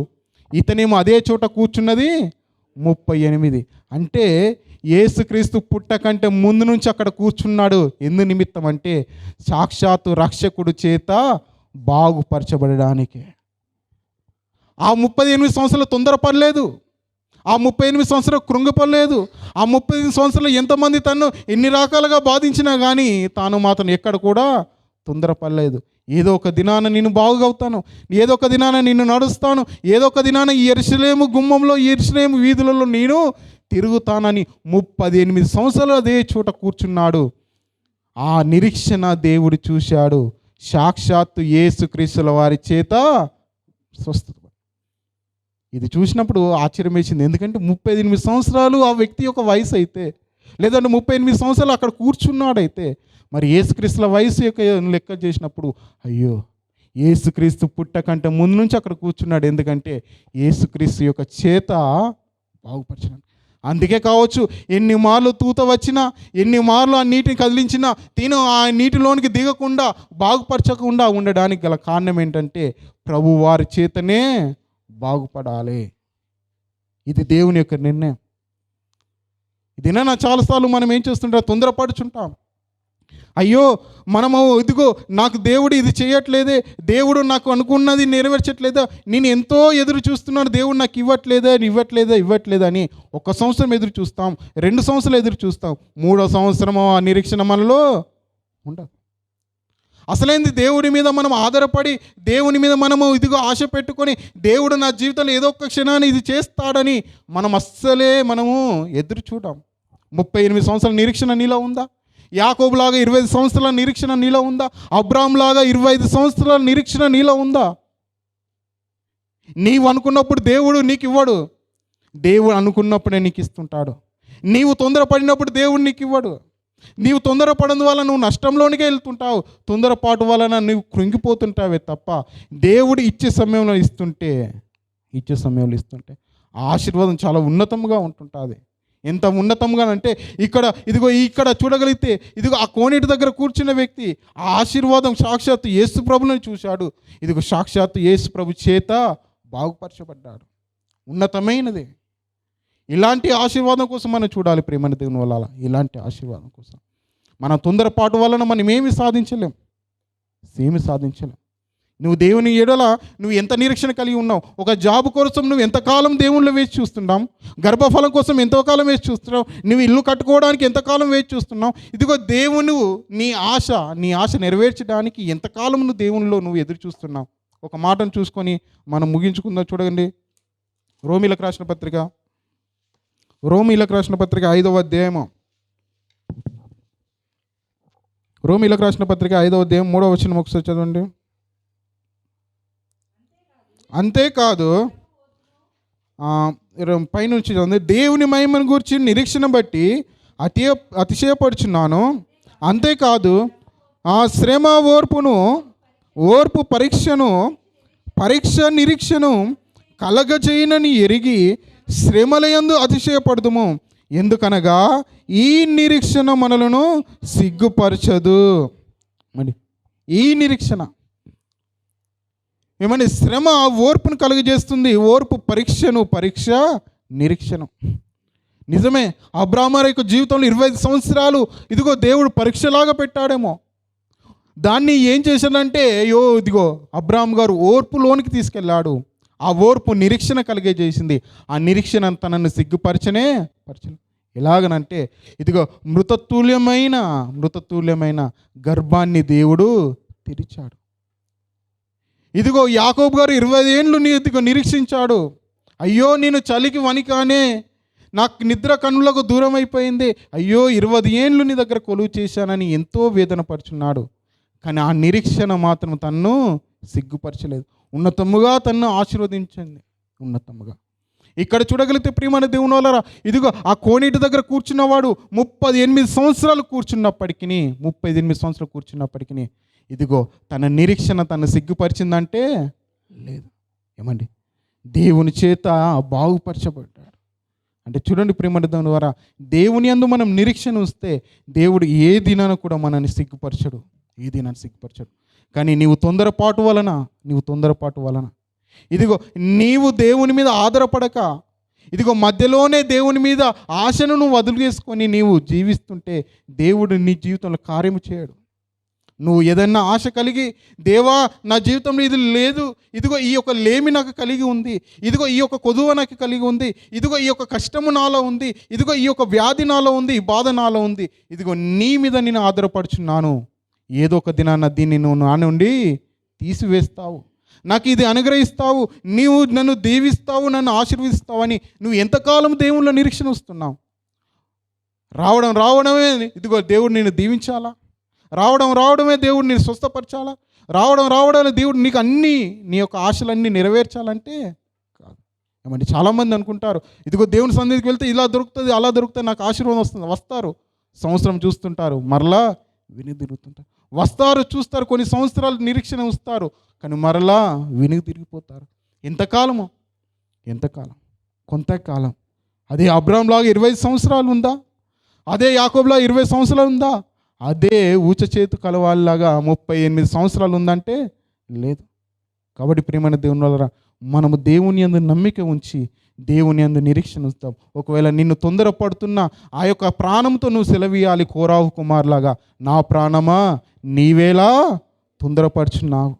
ఇతనేమో అదే చోట కూర్చున్నది 38. అంటే యేసుక్రీస్తు పుట్టకంటే ముందు నుంచి అక్కడ కూర్చున్నాడు. ఎందు నిమిత్తం అంటే సాక్షాత్తు రక్షకుడు చేత బాగుపరచబడడానికి. ఆ 38 సంవత్సరాలు తొందరపడలేదు. ఆ 38 సంవత్సరాలు కృంగపడలేదు. ఆ 38 సంవత్సరాలు ఎంతమంది తను ఎన్ని రకాలుగా బాధించినా కానీ తాను మాత్రం ఎక్కడ కూడా తొందరపడలేదు. ఏదో ఒక దినాన నేను బాగుగవుతాను, ఏదో ఒక దినాన నిన్ను నడుస్తాను, ఏదో ఒక దినాన ఈ యెరూషలేము గుమ్మంలో, ఈ యెరూషలేము వీధులలో నేను తిరుగుతానని 38 సంవత్సరాలు అదే చోట కూర్చున్నాడు. ఆ నిరీక్షణ దేవుడు చూశాడు. సాక్షాత్తు యేసుక్రీస్తుల వారి చేత స్వస్థత. ఇది చూసినప్పుడు ఆశ్చర్యం వేసింది. ఎందుకంటే 38 సంవత్సరాలు ఆ వ్యక్తి యొక్క వయసు అయితే, లేదంటే 38 సంవత్సరాలు అక్కడ కూర్చున్నాడైతే, మరి యేసుక్రీస్తుల వయసు యొక్క లెక్క చేసినప్పుడు అయ్యో, యేసుక్రీస్తు పుట్టకంటే ముందు నుంచి అక్కడ కూర్చున్నాడు. ఎందుకంటే యేసుక్రీస్తు యొక్క చేత బాగుపరచడం. అందుకే కావచ్చు ఎన్ని మార్లు తూత వచ్చినా, ఎన్ని మార్లు ఆ నీటిని కదిలించినా తిను ఆ నీటిలోనికి దిగకుండా, బాగుపరచకుండా ఉండడానికి గల కారణం ఏంటంటే ప్రభు వారి చేతనే బాగుపడాలి. ఇది దేవుని యొక్క నిర్ణయం. ఇదినా చాలాసార్లు మనం ఏం చేస్తుంటాం? తొందరపడుచుంటాం. అయ్యో మనము ఇదిగో నాకు దేవుడు ఇది చేయట్లేదే, దేవుడు నాకు అనుకున్నది నెరవేర్చట్లేదా, నేను ఎంతో ఎదురు చూస్తున్నాను, దేవుడు నాకు ఇవ్వట్లేదా అని 1 సంవత్సరం ఎదురు చూస్తాం, 2 సంవత్సరాలు ఎదురు చూస్తాం, 3వ సంవత్సరం ఆ నిరీక్షణ మనలో ఉండదు. అసలేంది దేవుడి మీద మనం ఆధారపడి, దేవుని మీద మనము ఇదిగో ఆశ పెట్టుకొని, దేవుడు నా జీవితంలో ఏదో ఒక క్షణాన్ని ఇది చేస్తాడని మనము ఎదురు చూడం. 38 సంవత్సరాల నిరీక్షణ నీలో ఉందా? యాకోబులాగా 25 సంవత్సరాల నిరీక్షణ నీలో ఉందా? అబ్రాహాంలాగా 25 సంవత్సరాల నిరీక్షణ నీలో ఉందా? నీవు అనుకున్నప్పుడు దేవుడు నీకు ఇవ్వడు, దేవుడు అనుకున్నప్పుడే నీకు ఇస్తుంటాడు. నీవు తొందరపడినప్పుడు దేవుడు నీకు ఇవ్వడు. నీవు తొందరపడడం వల్ల నువ్వు నష్టంలోనికే వెళ్తుంటావు, తొందరపాటు వలన నువ్వు కృంగిపోతుంటావే తప్ప దేవుడు ఇచ్చే సమయంలో ఇస్తుంటే ఆశీర్వాదం చాలా ఉన్నతంగా ఉంటుంటుంది. ఎంత ఉన్నతంగా అంటే ఇక్కడ చూడగలిగితే ఇదిగో ఆ కోనేటి దగ్గర కూర్చున్న వ్యక్తి ఆ ఆశీర్వాదం సాక్షాత్తు యేసు ప్రభుని చూశాడు. ఇదిగో సాక్షాత్తు యేసు ప్రభు చేత బాగుపరచబడ్డాడు. ఉన్నతమైనది. ఇలాంటి ఆశీర్వాదం కోసం మనం చూడాలి ప్రేమని దేవుని వల్ల. ఇలాంటి ఆశీర్వాదం కోసం మన తొందరపాటు వలన మనం ఏమి సాధించలేం. నువ్వు దేవుని ఎడల నువ్వు ఎంత నిరీక్షణ కలిగి ఉన్నావు? ఒక జాబ్ కోసం నువ్వు ఎంతకాలం దేవుళ్ళు వేచి చూస్తున్నావు? గర్భఫలం కోసం ఎంతకాలం వేచి చూస్తున్నావు? నువ్వు ఇల్లు కట్టుకోవడానికి ఎంతకాలం వేచి చూస్తున్నావు? ఇదిగో దేవుని నీ ఆశ నెరవేర్చడానికి ఎంతకాలం నువ్వు దేవునిలో నువ్వు ఎదురు చూస్తున్నావు? ఒక మాటను చూసుకొని మనం ముగించుకుందాం. చూడండి, రోమీలకు రాసిన పత్రిక 5వ అధ్యాయము, రోమీలకు రాసిన పత్రిక 5వ అధ్యాయం 3వ వచనం ఒకసారి చదవండి. అంతేకాదు పైనుంచి చదివింది, దేవుని మహిమను గురించి నిరీక్షణ బట్టి అతి అతిశయపడుచున్నాను. అంతేకాదు ఆ శ్రమ ఓర్పు పరీక్ష నిరీక్షను కలగజేయనని ఎరిగి శ్రమలయందు అతిశయపడదుము. ఎందుకనగా ఈ నిరీక్షణ మనలను సిగ్గుపరచదు. మరి ఈ నిరీక్షణ ఏమని? శ్రమ ఓర్పును కలుగజేస్తుంది. ఓర్పు పరీక్ష నిరీక్షణ. నిజమే, అబ్రాహాము యొక్క జీవితంలో 25 సంవత్సరాలు ఇదిగో దేవుడు పరీక్షలాగా పెట్టాడేమో. దాన్ని ఏం చేశాడంటే ఇదిగో అబ్రాహాము గారు ఓర్పులోనికి తీసుకెళ్ళాడు. ఆ ఓర్పు నిరీక్షణ కలిగజేసింది. ఆ నిరీక్షణ తనను సిగ్గుపరచనే. ఎలాగనంటే ఇదిగో మృతతుల్యమైన గర్భాన్ని దేవుడు తెరిచాడు. ఇదిగో యాకోబు గారు 20 ఏండ్లు ఇదిగో నిరీక్షించాడు. అయ్యో నేను చలికి వణికానే, నాకు నిద్ర కన్నులకు దూరం అయిపోయింది, అయ్యో 20 ఏండ్లు నీ దగ్గర కొలువు చేశానని ఎంతో వేదన పరుచున్నాడు. కానీ ఆ నిరీక్షణ మాత్రం తన్ను సిగ్గుపరచలేదు. ఉన్నతముగా తన్ను ఆశీర్వదించింది. ఉన్నతముగా ఇక్కడ చూడగలిగితే ప్రియమైన దేవుని వలన ఇదిగో ఆ కోనేటి దగ్గర కూర్చున్నవాడు 38 సంవత్సరాలు కూర్చున్నప్పటికీ ఇదిగో తన నిరీక్షణ తను సిగ్గుపరిచిందంటే లేదు. ఏమండి? దేవుని చేత బాగుపరచబడ్డాడు. అంటే చూడండి ప్రియమైన దేవుని ద్వారా దేవుని యందు మనం నిరీక్షణ ఉంచితే దేవుడు ఏ దినాన కూడా మనల్ని సిగ్గుపరచడు. కానీ నీవు తొందరపాటు వలన ఇదిగో నీవు దేవుని మీద ఆధారపడక ఇదిగో మధ్యలోనే దేవుని మీద ఆశను నువ్వు వదిలివేసుకొని నీవు జీవిస్తుంటే దేవుడు నీ జీవితంలో కార్యము చేయడు. నువ్వు ఏదన్నా ఆశ కలిగి, దేవా నా జీవితంలో ఇది లేదు, ఇదిగో ఈ యొక్క లేమి నాకు కలిగి ఉంది, ఇదిగో ఈ యొక్క కొదువ నాకు కలిగి ఉంది, ఇదిగో ఈ యొక్క కష్టము నాలో ఉంది, ఇదిగో ఈ యొక్క వ్యాధి నాలో ఉంది, ఈ బాధ నాలో ఉంది, ఇదిగో నీ మీద నేను ఆధారపడుచున్నాను. ఏదో ఒక దినాన్న దీన్ని నువ్వు నా నుండి తీసివేస్తావు, నాకు ఇది అనుగ్రహిస్తావు, నీవు నన్ను దీవిస్తావు, నన్ను ఆశీర్వదిస్తావని నువ్వు ఎంతకాలం దేవుళ్ళ నిరీక్షణ వస్తున్నావు. రావడమే ఇదిగో దేవుడు నేను దీవించాలా, రావడమే దేవుడు నేను స్వస్థపరచాలా, రావడమే దేవుడు నీకు అన్నీ నీ యొక్క ఆశలన్నీ నెరవేర్చాలంటే కాదు. ఏమంటే చాలామంది అనుకుంటారు ఇదిగో దేవుని సన్నిధికి వెళ్తే ఇలా దొరుకుతుంది, అలా దొరుకుతుంది, నాకు ఆశీర్వాదం వస్తుంది. వస్తారు, సంవత్సరం చూస్తుంటారు, మరలా తిరుగుతుంటారు. వస్తారు, చూస్తారు, కొన్ని సంవత్సరాలు నిరీక్షణ ఉంచుతారు, కానీ మరలా తిరిగిపోతారు. ఎంతకాలం? కొంతకాలం. అదే అబ్రాహాంలాగా 20 సంవత్సరాలు ఉందా? అదే యాకోబులా 20 సంవత్సరాలు ఉందా? అదే ఊచ చేతు కలవాళ్ళలాగా 38 సంవత్సరాలు ఉందంటే లేదు. కాబట్టి ప్రియమైన దేవుని వల్ల మనము దేవుని యందు నమ్మిక ఉంచి దేవుని యందు నిరీక్షణ ఉంచుతాం. ఒకవేళ నిన్ను తొందరపడుతున్న ఆ యొక్క ప్రాణంతో నువ్వు సెలవీయాలి. కోరాహు కుమారులాగా, నా ప్రాణమా నీవేలా తొందరపడుచున్నావు,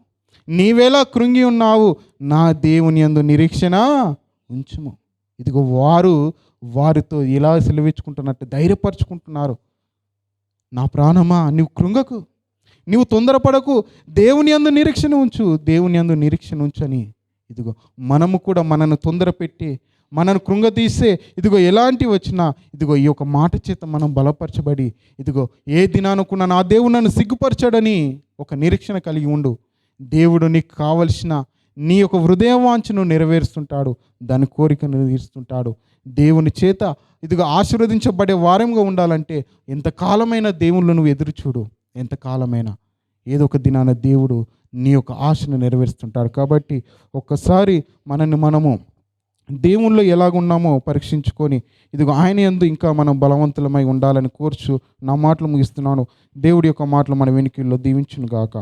నీవేలా కృంగి ఉన్నావు, నా దేవుని యందు నిరీక్షణ ఉంచుము. ఇదిగో వారితో ఇలా సెలవించుకుంటున్నట్టు ధైర్యపరుచుకుంటున్నారు. నా ప్రాణమా నీవు కృంగకు, నీవు తొందరపడకు, దేవుని యందు నిరీక్షణ ఉంచని ఇదిగో మనము కూడా మనను తొందరపెట్టి మనను కృంగతీసే ఇదిగో ఎలాంటి వచ్చినా ఇదిగో ఈ యొక్క మాట చేత మనం బలపరచబడి ఇదిగో ఏ దినానుకున్నా నా దేవుడు నన్ను సిగ్గుపరచాడని ఒక నిరీక్షణ కలిగి ఉండు. దేవుడు నీకు కావలసిన నీ యొక్క హృదయవాంఛను నెరవేరుస్తుంటాడు, దాని కోరికను తీరుస్తుంటాడు. దేవుని చేత ఇదిగో ఆశీర్వదించబడే వారంగా ఉండాలంటే ఎంతకాలమైన దేవుళ్ళు నువ్వు ఎదురు చూడు, ఎంతకాలమైనా ఏదో ఒక దినాన దేవుడు నీ యొక్క ఆశను నెరవేరుస్తుంటాడు. కాబట్టి ఒక్కసారి మనము దేవుళ్ళు ఎలాగున్నామో పరీక్షించుకొని ఇదిగో ఆయన యందు ఇంకా మనం బలవంతులమై ఉండాలని కోర్చు నా మాటలు ముగిస్తున్నాను. దేవుడి యొక్క మాటలు మన వెనుకల్లో దీవించును గాక.